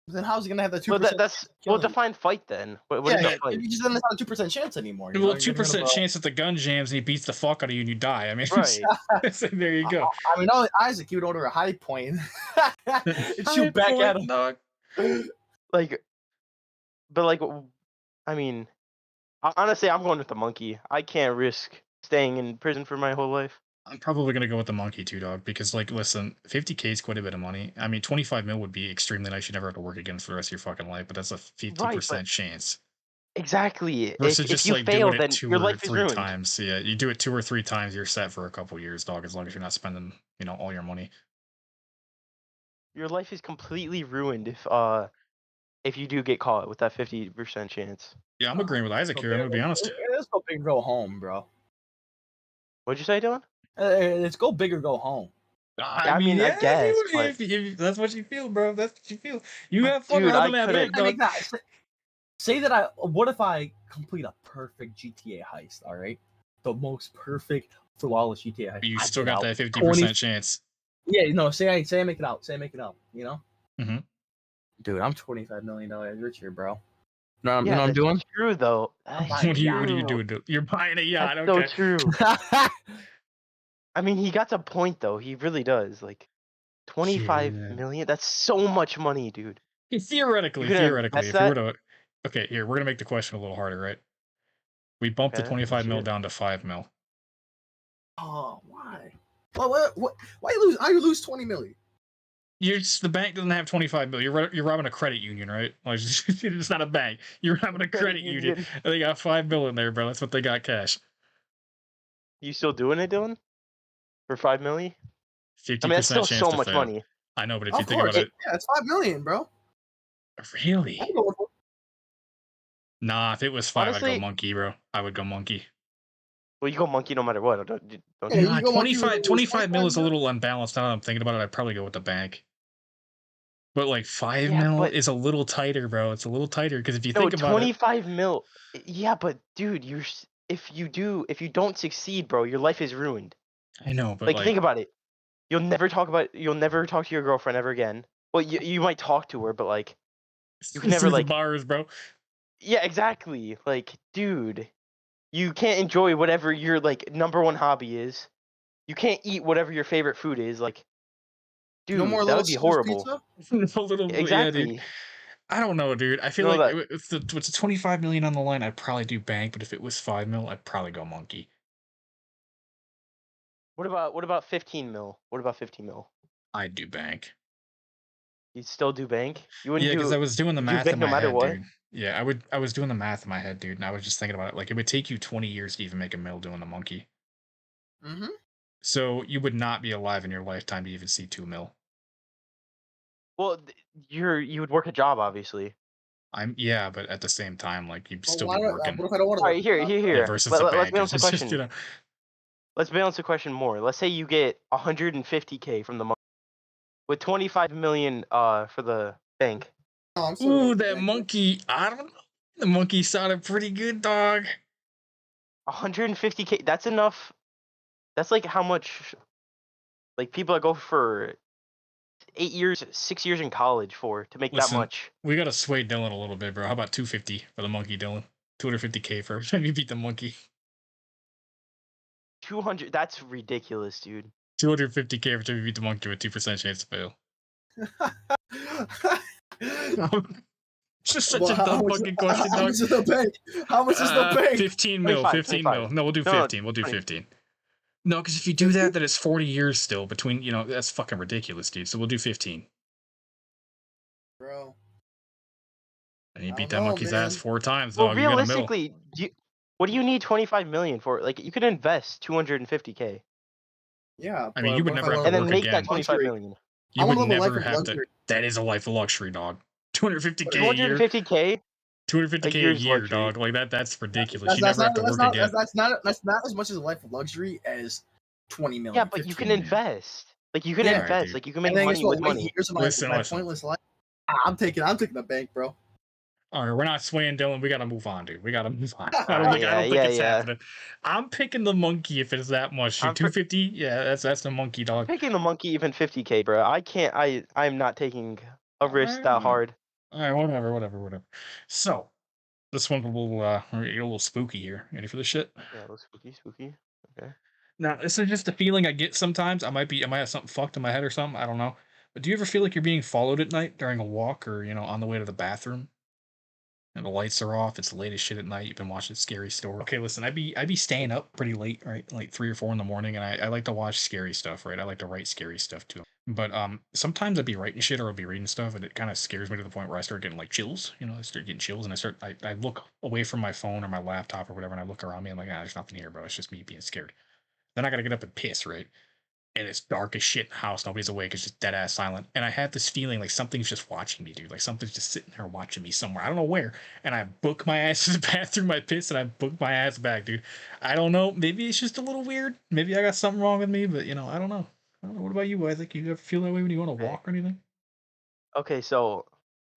then how's he gonna have that 2%? well that's define fight then. What is a Yeah, fight? you just then it's not a 2% chance anymore. You know? Well, You're gonna 2% go- chance that the gun jams and he beats the fuck out of you and you die. I mean, Right. so there you go. I mean, Isaac, he would order a high point and High shoot back at point, him. dog. Like, but like, I mean, honestly, I'm going with the monkey. I can't risk staying in prison for my whole life. I'm probably gonna go with the monkey too, dog. Because like, listen, 50K is quite a bit of money. I mean, 25 mil would be extremely nice. You never have to work again for the rest of your fucking life, but that's a 50% chance. Exactly. Versus If just you like fail, doing it then 2 your or life is 3 ruined. times. Yeah, you do it 2 or 3 times, you're set for a couple years, dog. As long as you're not spending, all your money. Your life is completely ruined if you do get caught with that 50% chance. Yeah, I'm agreeing with Isaac here. I'm gonna be honest. Let's go big or go home, bro. What'd you say, Dylan? Let's go big or go home. I mean, I Yeah, guess, but if that's what you feel, bro. That's what you feel. You But have fun dude, I robbing that bank, couldn't. I mean, dog. say that what if I complete a perfect GTA heist? All right, the most perfect flawless GTA heist. You I still get got out that 50% 20 chance. Yeah, no. Say I make it out. Say I make it out. You know, Mm-hmm. dude, I'm $25 million richer, bro. You know Yeah, what I'm that's doing? true though. I'm That's buying What a yacht. are you true. doing? You're buying a yacht. That's so Okay. true. I mean, he got a point though. He really does. Like 25 Yeah. million. That's so much money, dude. Theoretically, You're gonna invest if you were that? to, okay, here we're gonna make the question a little harder, right? We bumped the Okay, let's 25 hear mil it. down to 5 mil. Oh, why? Well, what? Why you lose? How you lose 20 million? The bank doesn't have 25 mil. You're robbing a credit union, right? Like, it's not a bank. You're robbing a credit union. And they got 5 mil in there, bro. That's what they got cash. You still doing it, Dylan? For 5 million? I mean, that's 50% still chance so to much fail. money. I know, but if you Of think about course, it, yeah, it's 5 million, bro. really? I'm going for- Nah, if it was 5, I'd go Honestly, monkey, bro. I would go monkey. well, you go monkey no matter what, don't Yeah, you? you Nah, go monkey with 25 mil is a 25 little unbalanced. Now that I'm thinking about it, I'd probably go with the bank. But like 5 Yeah, mil but is a little tighter, bro. It's a little tighter because if you no, think about it, 25 mil. Yeah, but dude, if you don't succeed, bro, your life is ruined. I know, but Like, think like about it. You'll never talk to your girlfriend ever again. Well, you might talk to her, but like, you can never through the like. bars, bro. Yeah, exactly. Like, dude, you can't enjoy whatever your like number one hobby is. You can't eat whatever your favorite food is. Like, No dude, more that Little would be Caesars horrible. pizza. A little, yeah, dude. Exactly. I don't know, dude. I You feel know like that. if it's 25 million on the line, I'd probably do bank. But if it was 5 mil, I'd probably go monkey. What about 15 mil? What about 15 mil? I'd do bank. You'd still do bank? You wouldn't Yeah, because I was doing the you do math bank in no my matter head, what? dude. Yeah, I was doing the math in my head, dude, and I was just thinking about it. Like, it would take you 20 years to even make a mil doing the monkey. Mm-hmm. So you would not be alive in your lifetime to even see 2 mil. Well, you would work a job, obviously. Yeah, but at the same time, like you'd Well, still be working. what if I don't want to All work? right, here. Yeah, versus the Let's bank. balance the It's just, question. Let's balance the question more. Let's say you get 150K from the month with 25 million for the bank. No, I'm still going ooh, with the that bank, bro. monkey. I don't know. The monkey sounded pretty good, dog. 150K. That's enough. That's like how much Like people that go for 8 years, 6 years in college to make that Listen, much. we gotta sway Dylan a little bit, bro. How about 250 for the monkey, Dylan? 250K for every time you beat the monkey. 200. That's ridiculous, dude. 250K every time you beat the monkey with 2% chance to fail. It's just such a dumb fucking question, how dog. much is the bank? How much is the bank? 15 mil, 25, 15 mil. 25. No, we'll do No, no, 15. We'll do 20. 15. No, because if you do that, then it's 40 years still between, that's fucking ridiculous, dude. So we'll do 15. Bro, And you I beat don't that know, monkey's ass man. 4 times, Well, dog. You got a mill. realistically, what do you need 25 million for? Like, you could invest 250K Yeah, I mean, but you would what if I never have to and level then work up make that again. twenty-five luxury? million. I You want would to live a life never of have to. luxury. That is a life of luxury, dog. But 250K a year. 250K a 250K a year's year, luxury. dog. Like that's ridiculous. that's You that's never have not to that's work not again. that's not as much as a life of luxury as 20 Yeah, million, but you 15 can million. invest. Like, you can Yeah, All right, invest. dude. Like, you can and make then guess money what? with Wait money. years of Listen, my listen. pointless life. I'm taking the bank, bro. All right, we're not swaying, Dylan. We gotta move on, dude. We gotta move on. All right, I yeah, don't think yeah, it's yeah. happening. I'm picking the monkey if it's that much, dude. I'm 250. Yeah, that's the monkey, I'm dog. picking the monkey even 50K, bro. I can't. I'm not taking a All risk right, that hard. whatever. So this one's a little spooky here. Ready for this shit? Yeah, it looks spooky, spooky. Okay. Now, this is just a feeling I get sometimes. I might have something fucked in my head or something. I don't know. But do you ever feel like you're being followed at night during a walk or on the way to the bathroom? And the lights are off. It's the latest shit at night. You've been watching scary stories. Okay, listen, I be staying up pretty late, right? Like 3 or 4 in the morning, and I like to watch scary stuff, right? I like to write scary stuff too. But sometimes I'd be writing shit or I'd be reading stuff, and it kind of scares me to the point where I start getting like chills. I start getting chills, and I look away from my phone or my laptop or whatever, and I look around me. I'm like, there's nothing here, bro. It's just me being scared. Then I gotta get up and piss, right? And it's dark as shit in the house. Nobody's awake. It's just dead ass silent. And I have this feeling like something's just watching me, dude. Like something's just sitting there watching me somewhere. I don't know where. And I book my ass to the bathroom. I piss and I book my ass back, dude. I don't know. Maybe it's just a little weird. Maybe I got something wrong with me, but I don't know. I don't know. What about you, Isaac? You ever feel that way when you want to Okay. walk or anything? Okay, so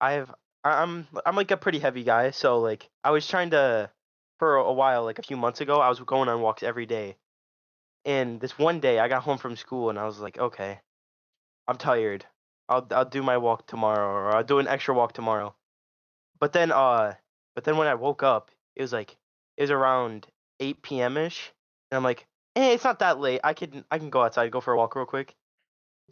I'm like a pretty heavy guy, so like I was trying to for a while, like a few months ago, I was going on walks every day. And this one day I got home from school and I was like, okay, I'm tired. I'll do my walk tomorrow, or I'll do an extra walk tomorrow. But then when I woke up, it was around 8 p.m. ish, and I'm like, it's not that late. I can go outside, go for a walk real quick.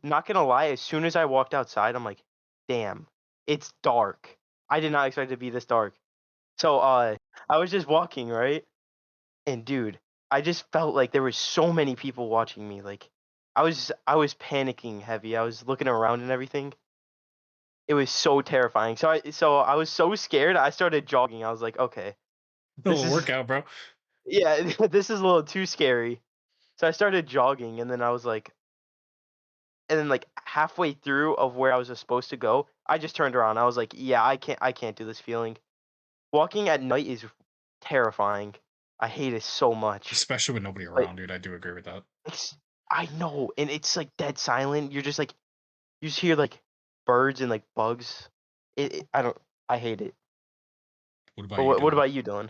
Not gonna lie, as soon as I walked outside, I'm like, damn, it's dark. I did not expect it to be this dark. So I was just walking, right? And dude, I just felt like there was so many people watching me. Like I was panicking heavy. I was looking around and everything. It was so terrifying. So I was so scared. I started jogging. I was like, okay, A this little is workout, bro. yeah, this is a little too scary. So I started jogging, and then like halfway through of where I was supposed to go, I just turned around. I was like, yeah, I can't do this feeling. Walking at night is terrifying. I hate it so much. Especially with nobody But around, dude. I do agree with that. it's I know, and it's like dead silent. You're just like you just hear like birds and like bugs. I don't. I hate it. What about But you, what Dylan? about you, Dylan?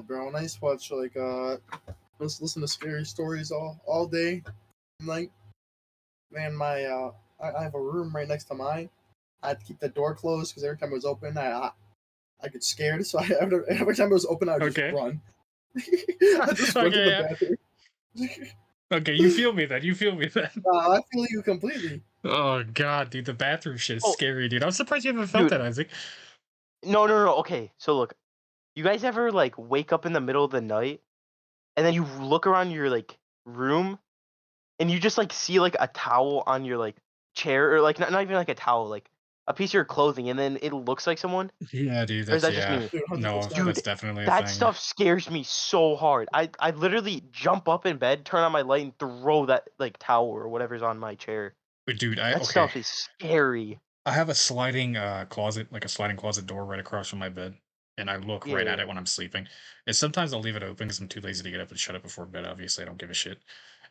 Bro, when I used to watch listen to scary stories all day, like man, I have a room right next to mine. I had to keep the door closed because every time it was open, I get scared. So every time it was open, I would just Okay. run. I just run to Okay, the yeah. bathroom. Okay, you feel me then. You feel me then. I feel you completely. Oh god, dude, the bathroom shit is Oh, scary, dude. I'm surprised you haven't felt dude, that, Isaac. no, no, no. Okay, so look, you guys ever like wake up in the middle of the night and then you look around your like room and you just like see like a towel on your like chair, or like not even like a towel, like a piece of your clothing, and then it looks like someone? Yeah, dude, Or is that's that just yeah. me? Dude, No, 100%. that's Dude, definitely a that thing. stuff scares me so hard. I literally jump up in bed, turn on my light, and throw that like towel or whatever's on my chair. But dude, That okay. stuff is scary. I have a sliding closet, like a sliding closet door right across from my bed, and I look Yeah, right at yeah, it when I'm sleeping. And sometimes I'll leave it open because I'm too lazy to get up and shut it before bed. Obviously, I don't give a shit.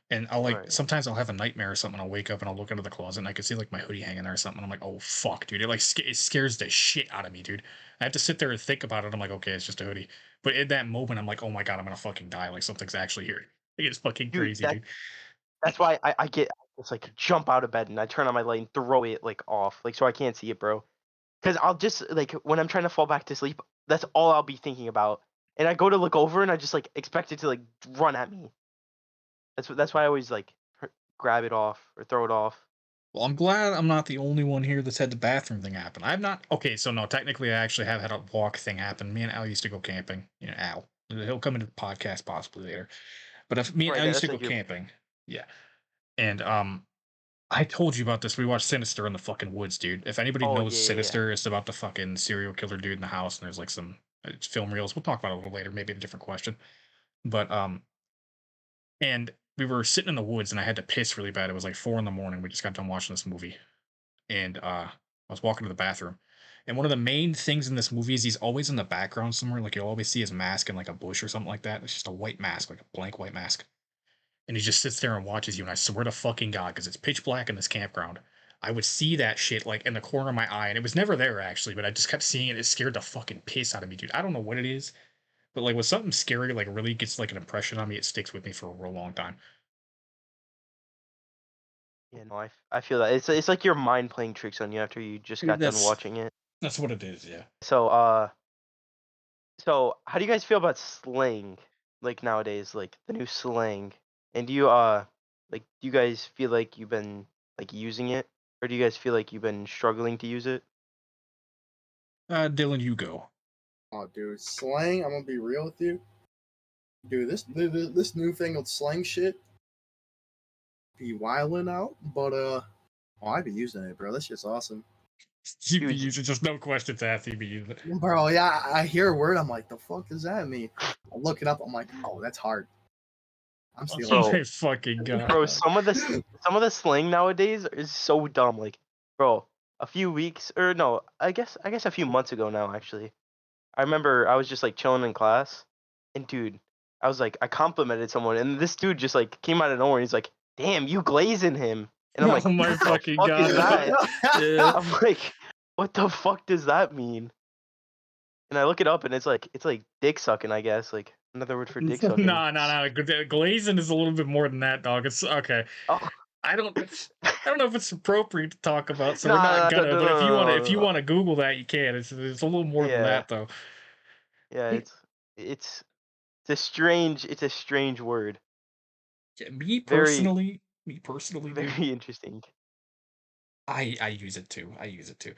And I'll like right. sometimes I'll have a nightmare or something. I'll wake up and I'll look into the closet and I can see like my hoodie hanging there or something. And I'm like, oh fuck, dude! It like it scares the shit out of me, dude. I have to sit there and think about it. I'm like, okay, it's just a hoodie. But in that moment, I'm like, oh my god, I'm gonna fucking die. Like something's actually here. Like, it's fucking Dude, crazy, dude. That's why I get it's like jump out of bed and I turn on my light and throw it like off, like so I can't see it, bro. Because I'll just like when I'm trying to fall back to sleep, that's all I'll be thinking about. And I go to look over and I just like expect it to like run at me. That's why I always like grab it off or throw it off. Well, I'm glad I'm not the only one here that's had the bathroom thing happen. I'm not okay. So no, technically, I actually have had a walk thing happen. Me and Al used to go camping. You know, Al. He'll come into the podcast possibly later. But if me and Right, Al used to that's go like your camping, yeah. And I told you about this. We watched Sinister in the fucking woods, dude. If anybody oh knows yeah yeah yeah. Sinister, it's about the fucking serial killer dude in the house, and there's like some it's film reels. We'll talk about it a little later, maybe a different question. But and we were sitting in the woods, and I had to piss really bad. It was like 4 in the morning. We just got done watching this movie, and I was walking to the bathroom. And one of the main things in this movie is he's always in the background somewhere. Like you'll always see his mask in like a bush or something like that. It's just a white mask, like a blank white mask. And he just sits there and watches you. And I swear to fucking God, because it's pitch black in this campground, I would see that shit like in the corner of my eye. And it was never there actually, but I just kept seeing it. It scared the fucking piss out of me, dude. I don't know what it is, but like when something scary like really gets like an impression on me, it sticks with me for a real long time. Yeah, no, I feel that it's like your mind playing tricks on you after you just Dude, got done that's watching it. that's what it is, yeah. So how do you guys feel about slang like nowadays, like the new slang? And do you guys feel like you've been like using it, or do you guys feel like you've been struggling to use it? Dylan, you go. Oh, dude, slang. I'm gonna be real with you, dude. This newfangled slang shit be wilding out, but oh, I be using it, bro. This shit's awesome, You be Dude, using just no questions asked. You be using it. bro. Yeah, I hear a word. I'm like, the fuck does that mean? I look it up. I'm like, oh, that's hard. I'm Oh stealing bro, my fucking god! bro, some of the slang nowadays is so dumb. Like, bro, a few weeks or no, I guess a few months ago now actually. I remember I was just like chilling in class, and dude, I was like I complimented someone, and this dude just like came out of nowhere. And he's like, "Damn, you glazing him," and I'm like, Oh my "What the fucking fuck is god! that?" Yeah. I'm like, "What the fuck does that mean?" And I look it up, and it's like dick sucking, I guess, like another word for dick sucking. No, no, no. Glazing is a little bit more than that, dog. It's okay. Oh, I don't. I don't know if it's appropriate to talk about, so we're not nah, no, no, gonna. no, But if you want to, no, if no, you no. want to Google that, you can. It's a little more than Yeah, that, though. yeah, it's it's a strange word. Yeah, Very, me personally, dude. very interesting. I use it too. I use it too.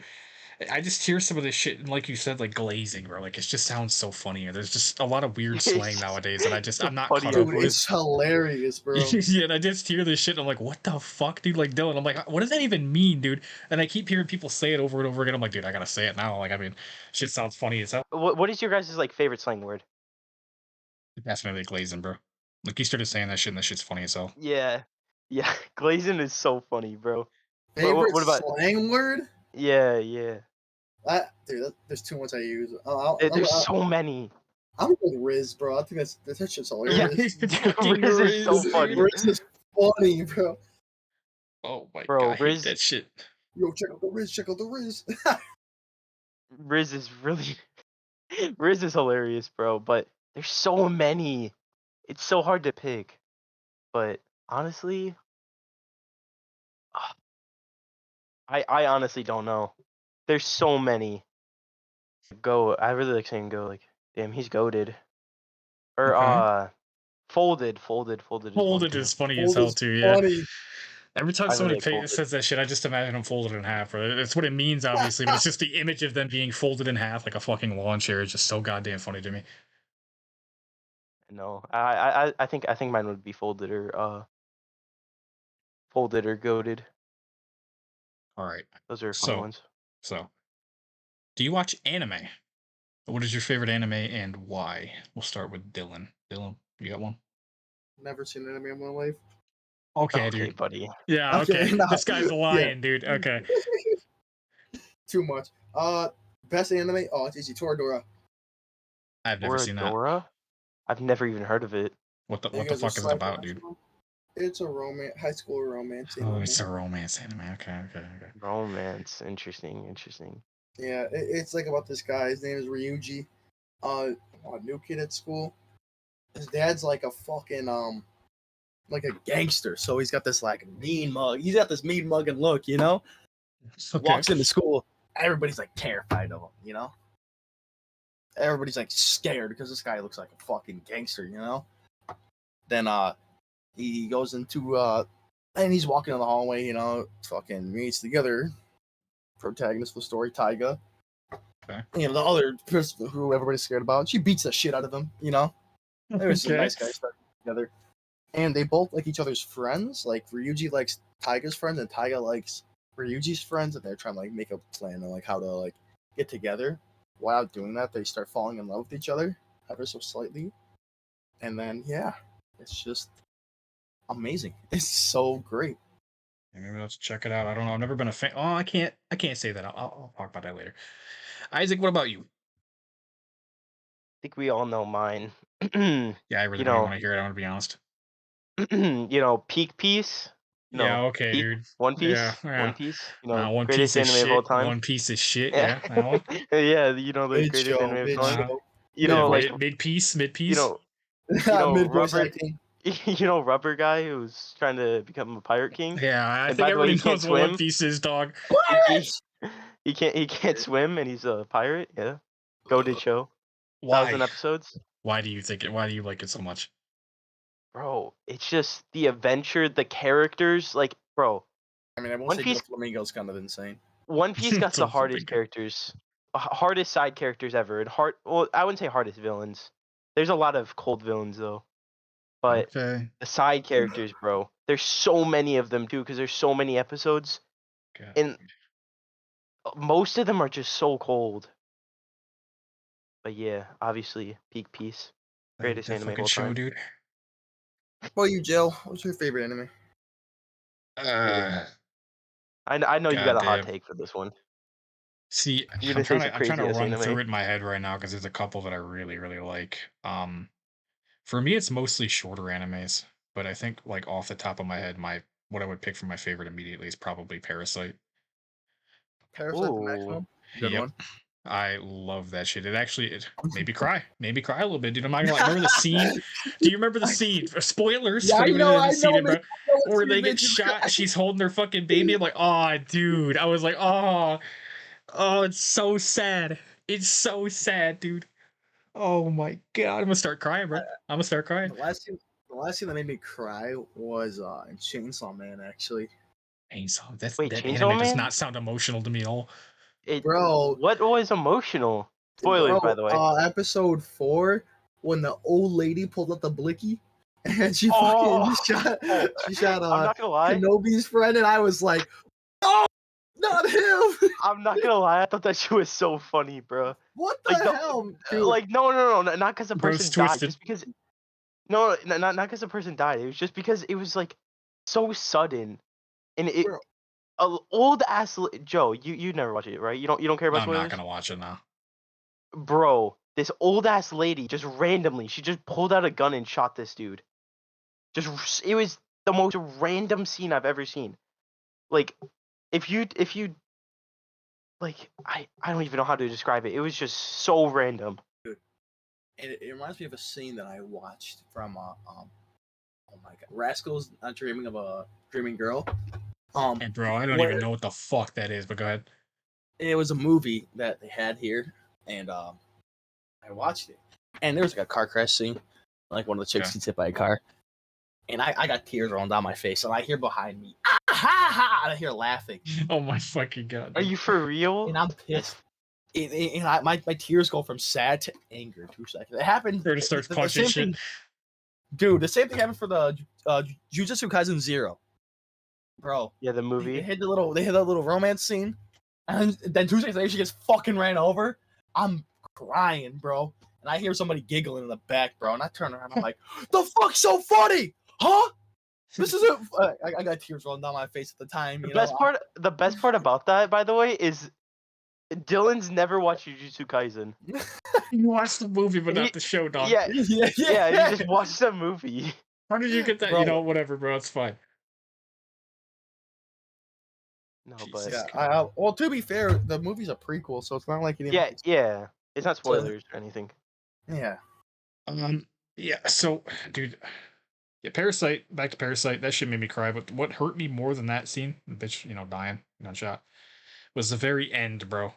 I just hear some of this shit, and like you said, like glazing, bro. Like it just sounds so funny. And there's just a lot of weird slang It's nowadays that it's the I'm not caught dude. up funniest word. with. It's hilarious, bro. Yeah, and I just hear this shit. And I'm like, what the fuck, dude? Like Dylan, I'm like, what does that even mean, dude? And I keep hearing people say it over and over again. I'm like, dude, I gotta say it now. Like, I mean, shit sounds funny as hell. What is your guys' like favorite slang word? Definitely glazing, bro. Like you started saying that shit, and that shit's funny as hell. Yeah, yeah. Glazing is so funny, bro. What what, Favorite what about? slang word? Yeah, yeah. There's too much I use. There's so many. I'm with Riz, bro. I think that shit's Yeah, hilarious. Fucking Riz is so Riz, dude. funny, Riz is funny, bro. Oh my god, bro. I hate Riz that shit. Yo, check out the Riz. Check out the Riz. Riz is really Riz is hilarious, bro. But there's so many. It's so hard to pick. But honestly, ah, I honestly don't know. There's so many. Go. I really like saying go. Like, damn, he's goaded. Or Okay. folded is one Folded too. is funny as Old hell is too. Yeah. funny. Every time I really somebody like folded. says that shit, I just imagine them folded in half. Bro. That's what it means, obviously, but it's just the image of them being folded in half like a fucking lawn chair is just so goddamn funny to me. No, I think mine would be folded or goaded. All right. Those are funny So, ones. so, do you watch anime? What is your favorite anime and why? We'll start with Dylan. Dylan, you got one? Never seen anime in my life. Okay, Okay, dude. buddy. Yeah, Okay, okay. no, This guy's yeah, lying, dude. Okay. too much. Best anime. Oh, it's easy. Toradora. I've never seen that. Toradora? I've never even heard of it. You What the guys are fuck is it psycho. about, dude? It's a romance, high school romance Oh, it's anime. a romance anime. Okay, okay, okay. Romance. Interesting. Yeah, it's like about this guy. His name is Ryuji. A new kid at school. His dad's like a fucking like a gangster. So he's got this like mean mug. He's got this mean mugging look, you know. Okay. Walks into school, everybody's like terrified of him, you know. Everybody's like scared because this guy looks like a fucking gangster, you know. Then he goes into and he's walking in the hallway, you know, fucking meets the other protagonist of the story, Tyga. Okay. You know, the other person who everybody's scared about. She beats the shit out of him, you know. They were some Okay. nice guys stuck together. And they both like each other's friends. Like Ryuji likes Tyga's friends and Tyga likes Ryuji's friends, and they're trying to like make a plan on like how to like get together. While doing that, they start falling in love with each other ever so slightly. And then yeah, it's just amazing. It's so great. Yeah, maybe let's check it out. I don't know. I've never been a fan. Oh, I can't say that. I'll talk about that later. Isaac, what about you? I think we all know mine. Yeah, I really You don't even know, want to hear it. I want to be honest. you know, Peak Piece. Yeah, No, okay, Peak dude. One Yeah, Piece. One yeah. Piece. You know, One Piece greatest is anime of all shit. time. One Piece is shit. Yeah, Yeah, that one. yeah. You know, the Mid greatest show, anime of mid time. show. You Yeah, know, like mid piece, mid you piece. know, mid voice Rubber. acting. You know, Rubber guy who's trying to become a pirate king. Yeah, I And think by the way, everybody he can't knows what One swim. Piece is, dog. He, he can't swim, and he's a pirate. Yeah, go to show. Why? 1,000 episodes. Why do you think it? Why do you like it so much? Bro, it's just the adventure, the characters. Like, bro, I mean, I won't One say Piece. Doflamingo's kind of insane. One Piece got It's the a hardest big. characters, hardest side characters ever, and Well, I wouldn't say hardest villains. There's a lot of cold villains though, but Okay. the side characters, bro. There's so many of them too, because there's so many episodes, God. and most of them are just so cold. But yeah, obviously, Peak Piece, greatest That anime of fucking all show, time. dude. What about you, Jill? What's your favorite anime? Uh, I know you got a hot goddamn. take for this one. See, You're gonna say some I'm trying crazy to ass run through anime. it in my head right now because there's a couple that I really, really like. For me, it's mostly shorter animes, but I think like off the top of my head, what I would pick for my favorite immediately is probably Parasite. Parasite the Ooh, Maximum. Good Yep. one. I love that shit. It made me cry a little bit, dude. I'm not gonna lie. Remember the scene? Do you remember the scene? Spoilers Yeah, for I anybody that know, hasn't I seen know, it, man. bro. I know what Where scene they get made you shot, cry. she's holding their fucking baby. I'm like, oh, dude. I was like, oh, it's so sad. It's so sad, dude. Oh my god, I'm gonna start crying, bro. I'm gonna start crying. The last scene that made me cry was in Chainsaw Man, actually. Chainsaw. wait, That Chainsaw anime does Man? not sound emotional to me at all. Bro, What was emotional? Spoilers, by the way. Episode 4, when the old lady pulled up the blicky and she fucking Oh, she shot I'm not gonna lie. Kenobi's friend, and I was like, oh, not him. I'm not gonna lie. I thought that shit was so funny, bro. What the Like, hell, dude? like no, not because the Bro's person died, twisted. just because. No, not because the person died. It was just because it was like so sudden, and Bro, old ass Joe. You never watch it, right? You don't care about I'm not spoilers, gonna watch it now. bro. This old ass lady just randomly, she just pulled out a gun and shot this dude. It was the most random scene I've ever seen. Like, if you like, I don't even know how to describe it. It was just so random. and it reminds me of a scene that I watched from oh my god, Rascals Not Dreaming of a Dreaming Girl. And bro, I don't where even know what the fuck that is, but go ahead. it was a movie that they had here, and I watched it, and there was like a car crash scene, like one of the chicks Yeah. gets hit by a car, and I got tears rolling down my face, and I hear behind me, ah ha ha, and I hear laughing, Oh my fucking god. Are you for real? and I'm pissed. And my tears go from sad to anger in 2 seconds. It happened. Curtis starts the punching same shit. thing, dude. The same thing happened for the Jujutsu Kaisen 0, bro. Yeah, the They movie. hit that little romance scene, and then 2 seconds later she gets fucking ran over. I'm crying, bro, and I hear somebody giggling in the back, bro, and I turn around. I'm like, the fuck's so funny, huh? This is it. I got tears rolling down my face at the time. The best part about that, by the way, is Dylan's never watched Jujutsu Kaisen. You watched the movie, but not the show, dog. Yeah, yeah. you just watched the movie. How did you get that? Bro. You know, whatever, bro. It's fine. No, Jesus but Yeah. Well, to be fair, the movie's a prequel, so it's not like it even. yeah, it's not spoilers or anything. Yeah. Yeah. So, dude, Yeah, Parasite. Back to Parasite. That shit made me cry. But what hurt me more than that scene, the bitch, dying, gunshot, was the very end, bro.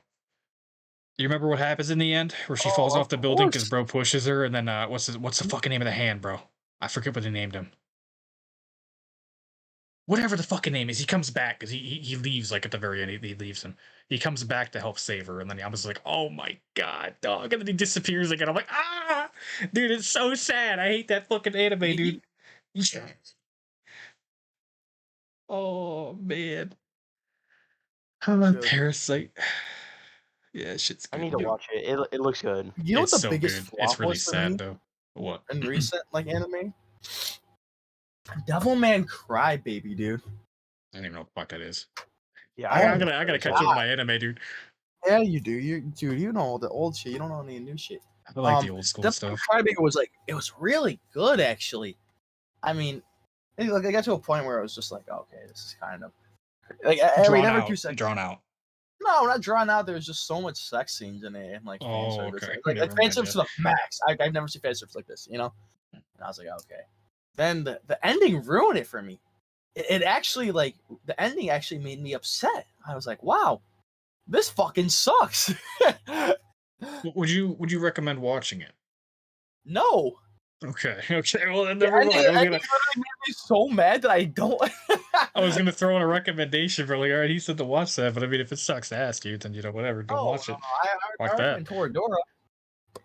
You remember what happens in the end, where she falls Oh, off of the building because course. bro pushes her, and then what's the fucking name of the hand, bro? I forget what they named him. Whatever the fucking name is, he comes back because he leaves like at the very end. He leaves him. He comes back to help save her, and then I was like, "Oh my god, dog!" And then he disappears again. I'm like, "Ah, dude, it's so sad. I hate that fucking anime, dude." Yeah. Oh man, Dude. Parasite. Yeah, shit's I need good, to dude. watch it. It looks good. You know what It's the so biggest good. It's flop really was for sad me though. What? in recent like anime? Devilman Crybaby, dude. I don't even know what the fuck that is. Yeah, I, I Oh I haven't my gotta I gotta heard catch that. up with god. my anime, dude. Yeah, you do. You know the old shit. You don't know any new shit. I like the old school Devilman stuff. Crybaby was like it was really good actually. I mean, like I got to a point where I was just like, okay, this is kind of like Drawn every 2 out. seconds. Drawn out. No, not drawn out. There's just so much sex scenes in it and like fan Oh, service, okay. like Never fan mind. service Yeah. to the max. I've never seen fan service like this, And I was like, okay. Then the ending ruined it for me. It actually like the ending actually made me upset. I was like, wow, this fucking sucks. Would you recommend watching it? No, Okay. Okay. Well, then the never ending, mind. ending literally made me so mad that I don't. I was gonna throw in a recommendation for like, all right, he said to watch that, but I mean, if it sucks ass, dude, then whatever, don't No, watch it. I Watch that. recommend Toradora.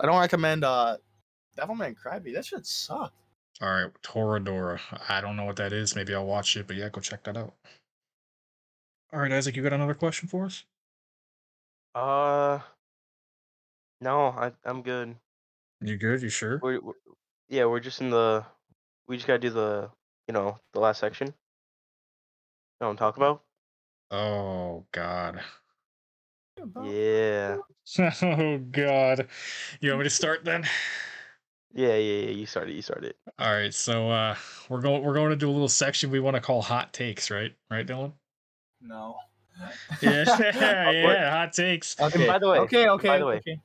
I don't recommend Devilman Crybaby. That should suck. All right, Toradora. I don't know what that is. Maybe I'll watch it, but yeah, go check that out. All right, Isaac, you got another question for us? Uh, no, I'm good. You good? You sure? We're yeah, we're just in the. We just gotta do the the last section. Know what I'm talking about? Oh God. Yeah. Oh God. You want me to start then? Yeah. You started. You started. All right, so we're going to do a little section we want to call hot takes, right? Right, Dylan? No. Yeah, We're, yeah, hot takes. and Okay. by the way, Okay. by Okay. the way, Okay.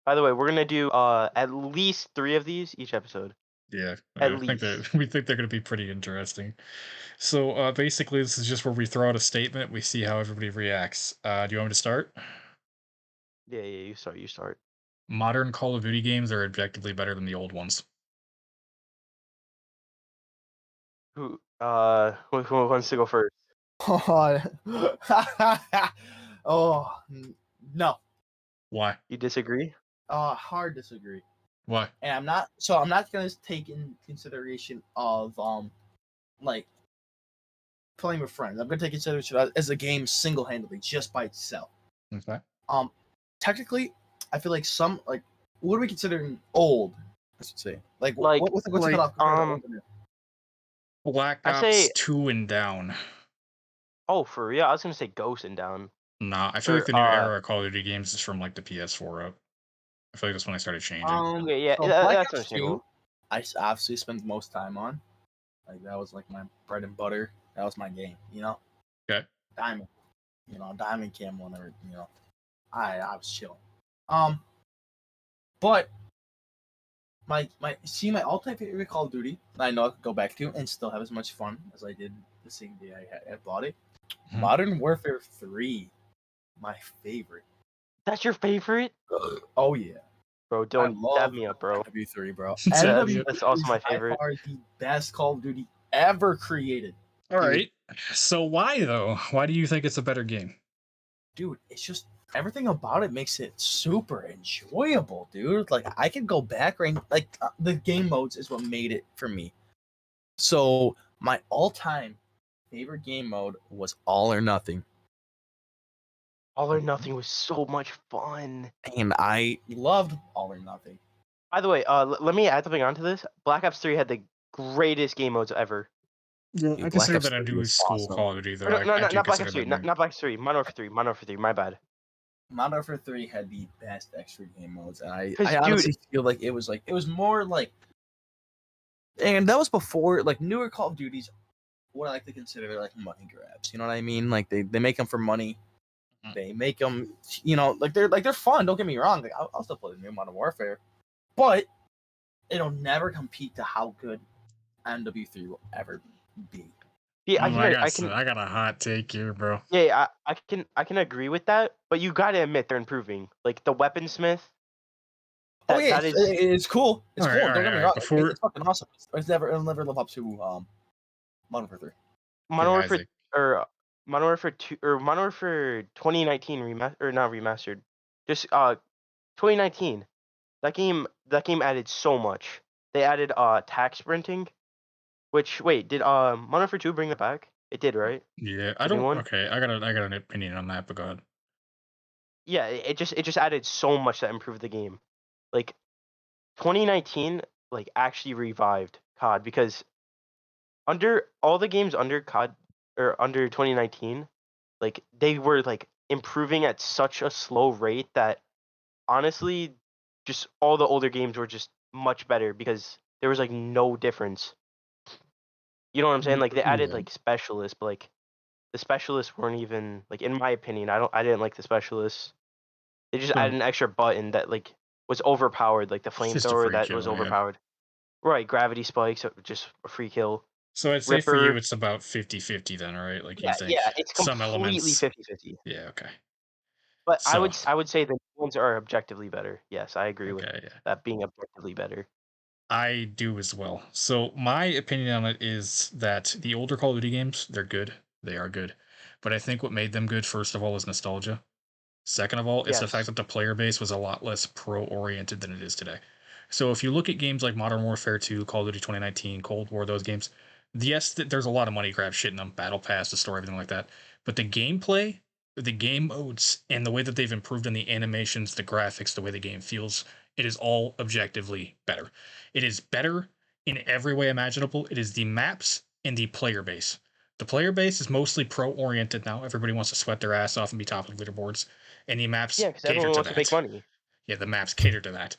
by the way, we're gonna do at least 3 of these each episode. Yeah, At I think least. that we think they're going to be pretty interesting. So basically, this is just where we throw out a statement. We see how everybody reacts. Do you want me to start? Yeah. You start. You start. Modern Call of Duty games are objectively better than the old ones. Who wants to go first? Oh no. Why? You disagree? Hard disagree. Why? And I'm not gonna take in consideration of like playing with friends. I'm gonna take consideration as a game single handedly, just by itself. Okay. Technically, I feel like some like what are we considering old? I should say. Like Like what's the like, cutoff compared to old and new? Black I Ops say, 2 and down. oh, for real? I was gonna say Ghost and Down. Nah, I feel like Or the new era of Call of Duty games is from like the PS4 up. I feel like that's when I started changing. yeah, So Black that's Ops understandable. 2, I obviously spent the most time on. Like that was like my bread and butter. That was my game, Okay. Diamond, Diamond Camo and everything, I was chilling. But my all-time favorite Call of Duty, I know I could go back to and still have as much fun as I did the same day I bought it. Mhm. Modern Warfare 3, my favorite. That's your favorite, Oh yeah, bro? I Don't dab love me up, bro. MW3, bro. Dab MW3 you. That's also my is by favorite. far the best Call of Duty ever created. All right. So why though? Why do you think it's a better game? Dude, it's just everything about it makes it super enjoyable, dude. Like I can go back right, like the game modes is what made it for me. So my all-time favorite game mode was All or Nothing, All or Nothing was so much fun. and I loved All or Nothing. By the way, let me add something onto this. Black Ops 3 had the greatest game modes ever. Yeah, Dude, I Black consider Ops that a 3 new was school awesome. Call of Duty, though. Or no, I do not Black consider Ops 3. that Not, new. not Black Ops 3. Modern Warfare 3. Modern Warfare 3. My bad. Modern Warfare 3 had the best extra game modes, and I 'Cause, honestly feel like it was more like, and that was before like newer Call of Duties. What I like to consider like money grabs. You know what I mean? Like they make them for money. Mhm. They make them, they're fun. Don't get me wrong. Like I'll still play the new Modern Warfare, but it'll never compete to how good MW3 will ever be. Yeah, I got a hot take here, bro. Yeah, I can agree with that, but you gotta admit they're improving. Like the weaponsmith. Oh yeah, That is it's cool. It's cool. Don't get me wrong. Before It's fucking awesome. It'll never live up to Modern Warfare 3. Modern yeah, Warfare Isaac. or Modern Warfare 2 or Modern Warfare 2019 not remastered. Just 2019. That game added so much. They added tax sprinting, which wait, did Modern Warfare 2 bring that back? It did, right? Yeah, I The new don't. one? Okay, I got an opinion on that, but go ahead. Yeah, it just added so much that improved the game. Like 2019 like actually revived COD because under all the games under COD or under 2019, like they were like improving at such a slow rate that honestly, just all the older games were just much better because there was like no difference. You know what I'm saying? Like they added Yeah. like specialists, but like the specialists weren't even like in my opinion. I didn't like the specialists. They just added So an extra button that like was overpowered, like the it's just a flamethrower free that was kill, yeah. overpowered. Right, gravity spikes, just a free kill. So I'd say for you, Ripper, it's about 50-50 then, right? Like you yeah, think yeah, it's some completely elements. 50-50. Yeah. Okay. But So I would say the new ones are objectively better. Yes, I agree with okay, yeah. that being objectively better. I do as well. So my opinion on it is that the older Call of Duty games, they're good. They are good. But I think what made them good, first of all, is nostalgia. Second of all, it's the fact Yes. that the player base was a lot less pro-oriented than it is today. So if you look at games like Modern Warfare 2, Call of Duty 2019, Cold War, those games, yes, there's a lot of money grab shit in them, Battle Pass, the story, everything like that. But the gameplay, the game modes, and the way that they've improved in the animations, the graphics, the way the game feels, it is all objectively better. It is better in every way imaginable. It is the maps and the player base. The player base is mostly pro-oriented now. Everybody wants to sweat their ass off and be top of the leaderboards, and the Yeah, maps because cater everyone to wants to make that. money. Yeah, the maps cater to that.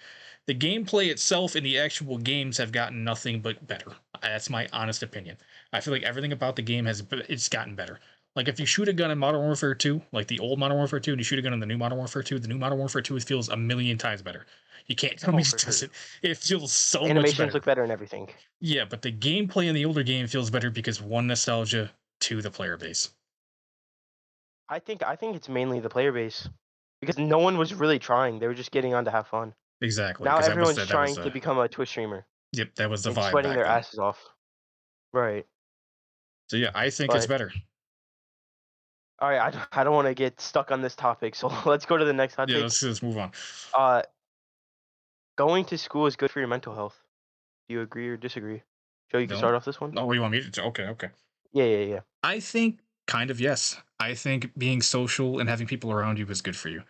The gameplay itself and the actual games have gotten nothing but better. That's my honest opinion. I feel like everything about the game it's gotten better. Like if you shoot a gun in Modern Warfare 2, like the old Modern Warfare 2, and you shoot a gun in the new Modern Warfare 2, the new Modern Warfare 2 feels a million times better. You can't tell me Oh, it for sure. doesn't. It feels so much Animations better. look better and everything. Yeah, but the gameplay in the older game feels better because one, nostalgia, two, the player base. I think it's mainly the player base because no one was really trying. They were just getting on to have fun. Exactly, Now because everyone's that was trying to the become a Twitch streamer yep, that was the and vibe sweating back their then. asses off. Right. So yeah, I think it's But better. all right, I don't want to get stuck on this topic, so let's go to the next hot Yeah, take. let's move on. Uh, going to school is good for your mental health. Do you agree or disagree? Joe, you can No, start off this one. no, you want me to? Okay, okay. Yeah. I think kind of yes. I think being social and having people around you is good for you.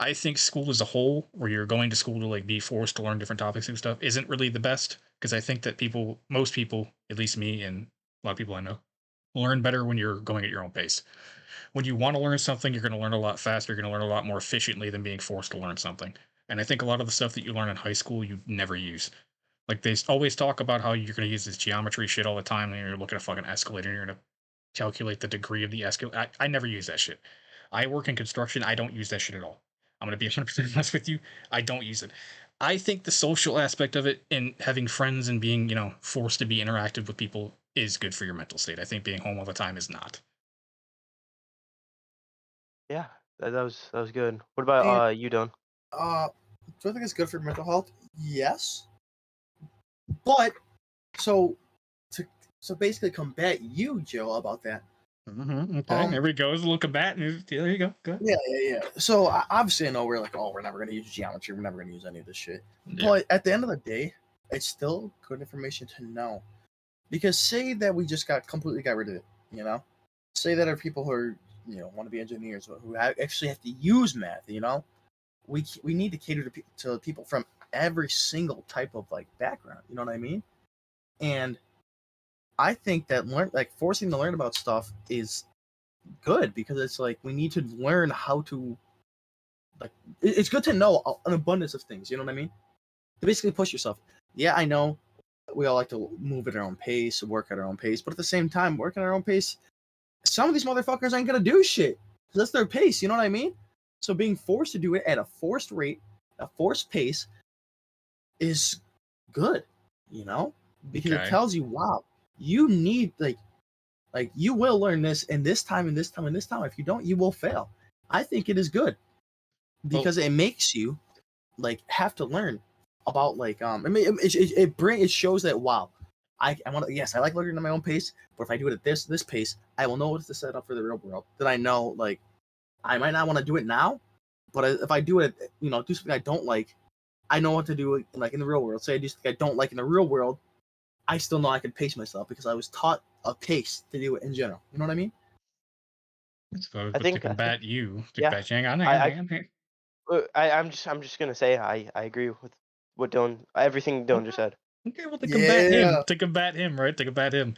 I think school as a whole, where you're going to school to like be forced to learn different topics and stuff, isn't really the best because I think that most people, at least me and a lot of people I know, learn better when you're going at your own pace. When you want to learn something, you're going to learn a lot faster. You're going to learn a lot more efficiently than being forced to learn something. And I think a lot of the stuff that you learn in high school, you never use. Like they always talk about how you're going to use this geometry shit all the time, and you're looking at a fucking escalator, and you're going to calculate the degree of the escalator. I never use that shit. I work in construction. I don't use that shit at all. I'm going to be 100% honest with you. I don't use it. I think the social aspect of it and having friends and being, forced to be interactive with people is good for your mental state. I think being home all the time is not. Yeah, that was good. What about And you, Don? do I think it's good for mental health? Yes, but so to basically combat you, Joe, about that. Mm-hmm. Okay, there we go. There's a little combatant. There you go. Good. Yeah. So obviously, I know we're like, oh, we're never gonna use geometry. We're never gonna use any of this shit. Yeah. But at the end of the day, it's still good information to know. Because say that we just completely got rid of it, say that are people who are, want to be engineers who actually have to use math, we need to cater to people from every single type of like background. You know what I mean? And I think that forcing to learn about stuff is good because it's like we need to learn how to like it's good to know an abundance of things. You know what I mean? To basically push yourself. Yeah, I know we all like to move at our own pace, work at our own pace, but at the same time, working at our own pace, some of these motherfuckers ain't gonna do shit. That's their pace. You know what I mean? So being forced to do it at a forced rate, a forced pace, is good. because it Okay. tells you, wow, you need like you will learn this in this time and this time and this time. If you don't, you will fail. I think it is good Well, because it makes you like have to learn about like I mean it shows that wow, I want to, yes, I like learning at my own pace, but if I do it at this pace, I will know what to set up for the real world. Then I know like I might not want to do it now, but if I do it, do something I don't like, I know what to do like in the real world. Say I do something I don't like in the real world, I still know I can pace myself because I was taught a pace to do it in general. You know what I mean? so I to think combat you, to yeah. combat Yang, I I'm just gonna say I agree with what Dylan everything Dylan just okay. said. Okay, well, Yeah. right? To combat him,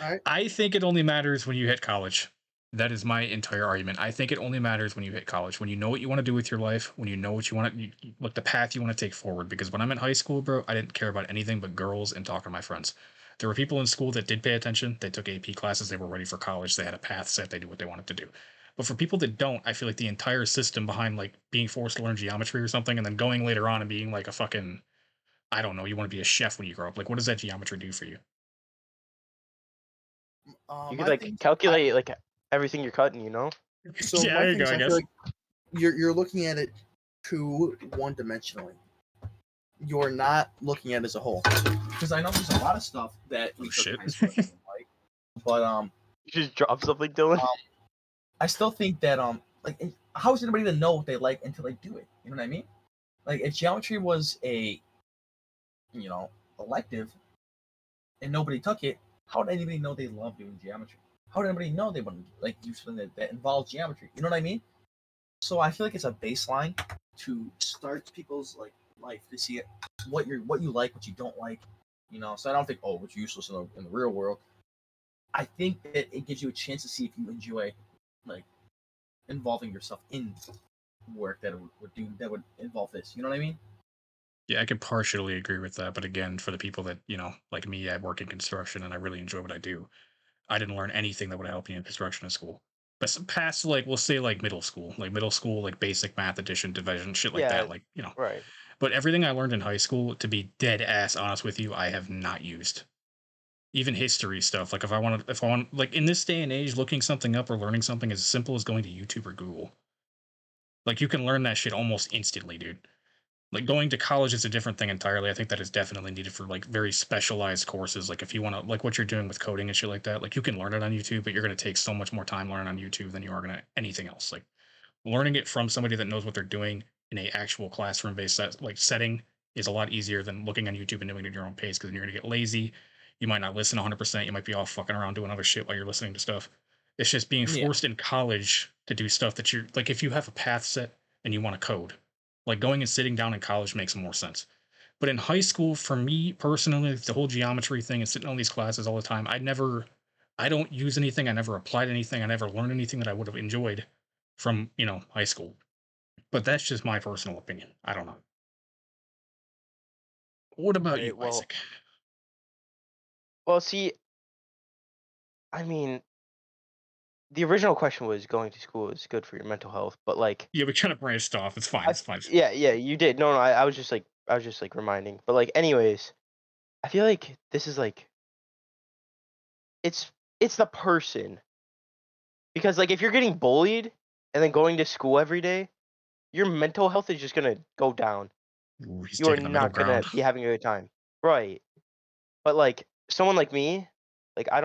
All right. I think it only matters when you hit college. That is my entire argument. I think it only matters when you hit college, when you know what you want to do with your life, when you know what you want to, like the path you want to take forward. Because when I'm in high school, bro, I didn't care about anything but girls and talking to my friends. There were people in school that did pay attention. They took AP classes. They were ready for college. They had a path set. They knew what they wanted to do. But for people that don't, I feel like the entire system behind like being forced to learn geometry or something and then going later on and being like a fucking, I don't know, you want to be a chef when you grow up. Like, what does that geometry do for you? You could My like thing is, calculate like everything you're cutting, you know? so Yeah, my there you thing go, is, I I feel guess. like you're looking at it too one dimensionally. You're not looking at it as a whole. Because I know there's a lot of stuff that Oh, we took in shit. high school I didn't like, but You just drop something, Dylan. um, I still think that like how is anybody to know what they like until they do it? You know what I mean? Like if geometry was a you know elective and nobody took it, how would anybody know they love doing geometry? How would anybody know they want to like do something that involves geometry? You know what I mean? So I feel like it's a baseline to start people's like life to see it, what you like, what you don't like. So I don't think it's useless in the real world. I think that it gives you a chance to see if you enjoy like involving yourself in work that would involve this. You know what I mean? Yeah, I could partially agree with that, but again, for the people that, like me, I work in construction and I really enjoy what I do. I didn't learn anything that would help me in construction in school. But past, like, we'll say, like middle school, like basic math, addition, division, shit like that. Yeah, Like. right. But everything I learned in high school, to be dead ass honest with you, I have not used. Even history stuff. Like if I want, like in this day and age, looking something up or learning something as simple as going to YouTube or Google. Like you can learn that shit almost instantly, dude. Like going to college is a different thing entirely. I think that is definitely needed for like very specialized courses. Like if you want to, like what you're doing with coding and shit like that, like you can learn it on YouTube, but you're going to take so much more time learning on YouTube than you are going to anything else. Like learning it from somebody that knows what they're doing in a actual classroom based setting is a lot easier than looking on YouTube and doing it at your own pace because then you're going to get lazy. You might not listen 100%. You might be off fucking around doing other shit while you're listening to stuff. It's just being Yeah. forced in college to do stuff that you're like, if you have a path set and you want to code, like going and sitting down in college makes more sense. But in high school, for me personally, the whole geometry thing and sitting on these classes all the time, I don't use anything. I never applied anything. I never learned anything that I would have enjoyed from, high school. But that's just my personal opinion. I don't know. What about you, Right. Isaac? Well, see, I mean, the original question was going to school is good for your mental health, but like Yeah, we kind of branched off. It's fine. I It's fine. yeah, yeah, you did. No, no, I was just like reminding. But like anyways, I feel like this is like it's it's the person. Because like if you're getting bullied and then going to school every day, your mental health is just gonna go down. Ooh, he's You are taking the middle not gonna ground. be having a good time. Right. But like someone like me, like I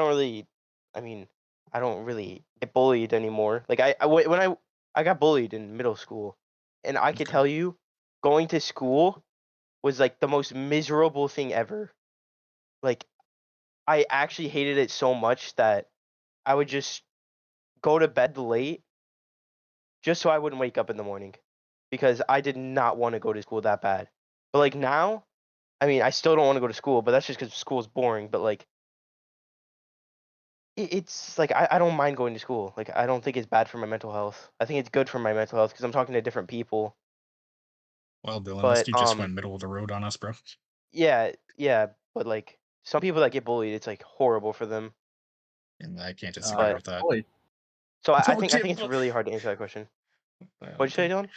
mean, I don't really get bullied anymore. Like when I got bullied in middle school, and I could Okay. tell you, going to school was like the most miserable thing ever. Like I actually hated it so much that I would just go to bed late just so I wouldn't wake up in the morning because I did not want to go to school that bad. But like now, I mean, I still don't want to go to school, but that's just because school is boring. But like, it's like I don't mind going to school. Like, I don't think it's bad for my mental health. I think it's good for my mental health because I'm talking to different people. Well, Dylan, this But dude just went middle of the road on us, bro. yeah, yeah. But like, some people that get bullied, it's like horrible for them. And I can't disagree But with that. Boy, so I Don't think get. it's really hard to answer that question. What'd you say, Okay. Dylan?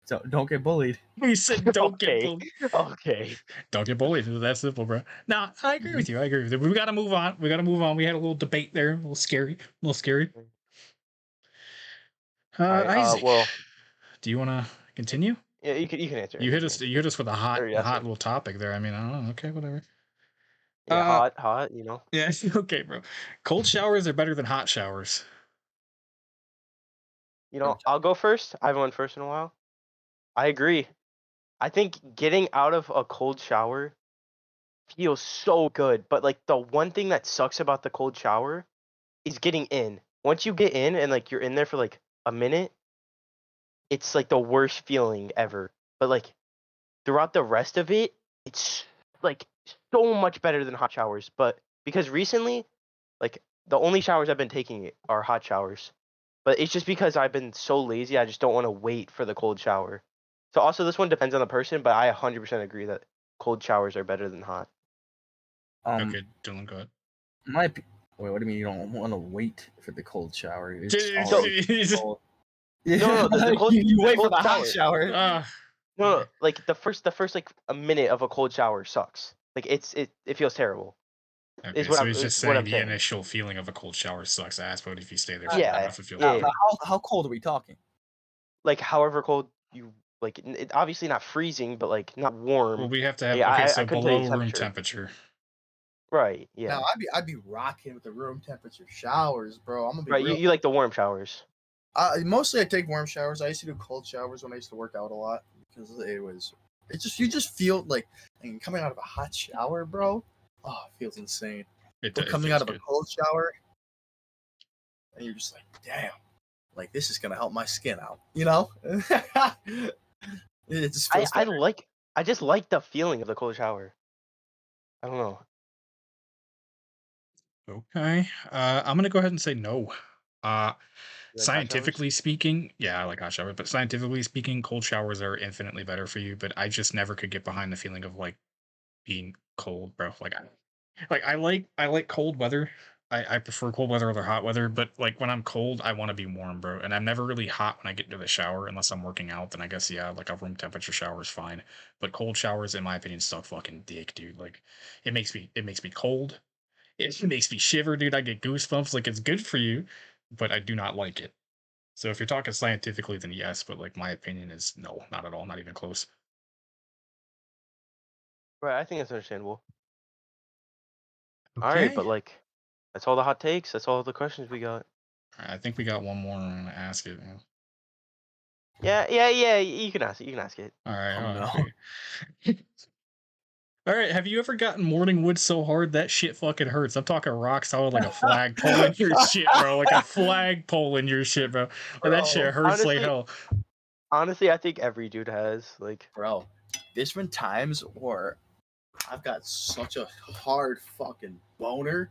So don't get bullied. He said, "Don't get Okay. bullied." Okay. Don't get bullied. It's that simple, bro. Nah, I agree with you. I agree with you. We gotta move on. We gotta move on. We had a little debate there. A little scary. A little scary. All right. Isaac, Well, do you want to continue? yeah, you can answer. You hit You us. can You hit us with a answer. Or hot, you ask hot me. little topic there. I mean, I don't know. Okay, whatever. Yeah, Uh, hot. You know. yeah. Okay, bro. Cold showers are better than hot showers. I'll go first. I haven't went first in a while. I agree. I think getting out of a cold shower feels so good, but like the one thing that sucks about the cold shower is getting in. Once you get in and like you're in there for like a minute, it's like the worst feeling ever. But like throughout the rest of it, it's like so much better than hot showers. But because recently, like the only showers I've been taking are hot showers. But it's just because I've been so lazy, I just don't want to wait for the cold shower. So also this one depends on the person, but I 100% agree that cold showers are better than hot. Okay, Dylan, go ahead. Wait, what do you mean you don't want to wait for the cold shower? It's So- always cold. No, the cold- you the wait for cold the hot shower. shower. No, like the first like a minute of a cold shower sucks. Like it feels terrible. Okay, What so I'm he's just is what saying I'm the saying. initial feeling of a cold shower sucks ass, but if you stay there for long Yeah, enough, it feels yeah. better. How cold are we talking? Like however cold you like. It, obviously not freezing, but like not warm. Well, we have to have Yeah, I so couldn't tell you below the room temperature. temperature. Right. Yeah. No, I'd be rocking with the room temperature showers, bro. I'm gonna be Right. real. You like the warm showers. Mostly I take warm showers. I used to do cold showers when I used to work out a lot because you just feel like coming out of a hot shower, bro. Oh, it feels insane. It But coming feels out of a good. cold shower, and you're just like, damn, like this is gonna help my skin out, you know? It just feels I just like the feeling of the cold shower. I don't know. Okay, I'm gonna go ahead and say no. You like hot showers? Scientifically speaking, yeah, I like hot showers, but scientifically speaking, cold showers are infinitely better for you. But I just never could get behind the feeling of like being cold, bro. I like cold weather. I prefer cold weather over hot weather, but like when I'm cold, I want to be warm, bro. And I'm never really hot when I get into the shower unless I'm working out. Then I guess yeah, like a room temperature shower is fine. But cold showers, in my opinion, suck fucking dick, dude. Like it makes me cold. It makes me shiver, dude. I get goosebumps. Like it's good for you, but I do not like it. So if you're talking scientifically, then yes, but like my opinion is no, not at all, not even close. Right. I think that's understandable. All right, Okay. but like that's all the hot takes. That's all the questions we got. I think we got one more. I'm gonna ask it. Yeah. You can ask it. You can ask it. All right. Oh, no. Okay. All right. Have you ever gotten morning wood so hard that shit fucking hurts? I'm talking rock solid, like a flagpole in your shit, bro. Like a flagpole in your shit, bro. Like that shit Bro, hurts like hell. Honestly, I think every dude has like. bro. There's been times where I've got such a hard fucking boner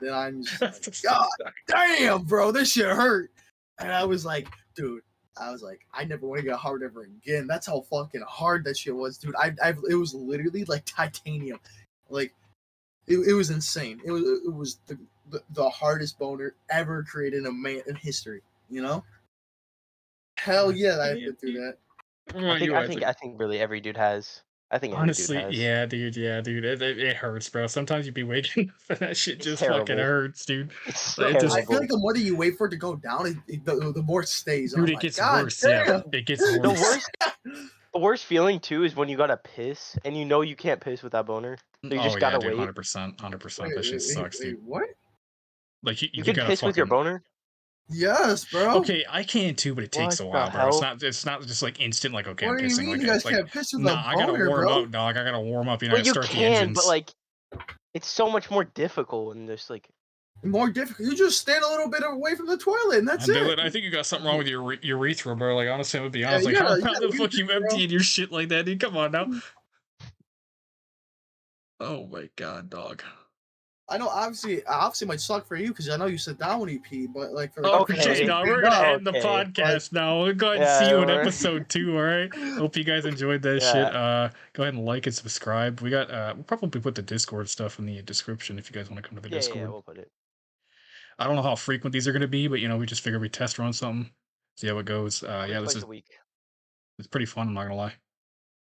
that I'm just like, God damn, bro, this shit hurt. And I was like, dude, I never want to get hard ever again. That's how fucking hard that shit was, dude. It was literally like titanium. Like, it was insane. It was the hardest boner ever created in history, you know? Hell yeah, I've been through that. I think really every dude has. I think every dude Honestly, has. yeah, dude. It hurts, bro. Sometimes you'd be waking up and that shit It's just fucking terrible. hurts, dude. It's Like, it just, I feel terrible. like the more that you wait for it to go down, the more it stays. dude, I'm it like, gets God worse. damn. Yeah, it gets The worse. worst feeling too is when you gotta piss and you know you can't piss with that boner, so you Oh just yeah, gotta dude, wait. 100%, 100%. Wait, That shit sucks, wait, dude. what? Like You you can gotta piss with your fucking. boner. Yes, bro. Okay, I can too, but it takes What a the while, bro. hell? It's not just like instant. Like okay, I'm What do you pissing. mean Like you guys like can't piss with nah, a I gotta boner, warm bro? up, dog. I gotta warm up. You know, I Well, you start the can, but engines. like, it's so much more difficult and just like. More difficult. You just stand a little bit away from the toilet, and that's Dylan, it. I think you got something wrong with your urethra, bro. Like honestly, I'm gonna be Yeah, honest. you Like gotta, how the use fuck it, you bro. emptying your shit like that, dude? Come on now. Oh my god, dog. I know, obviously, it might suck for you because I know you sit down when you pee, but like for Okay, Okay. now we're gonna end the Okay. podcast now. We'll go ahead and see Yeah. you in episode 2, all right? Hope you guys enjoyed that shit. Yeah. Go ahead and like and subscribe. We got we'll probably put the Discord stuff in the description if you guys want to come to the Yeah. Discord. We'll put it. I don't know how frequent these are gonna be, but you know, we just figured we test run something. See how it goes. Yeah, this Twice is a week. It's pretty fun. I'm not gonna lie.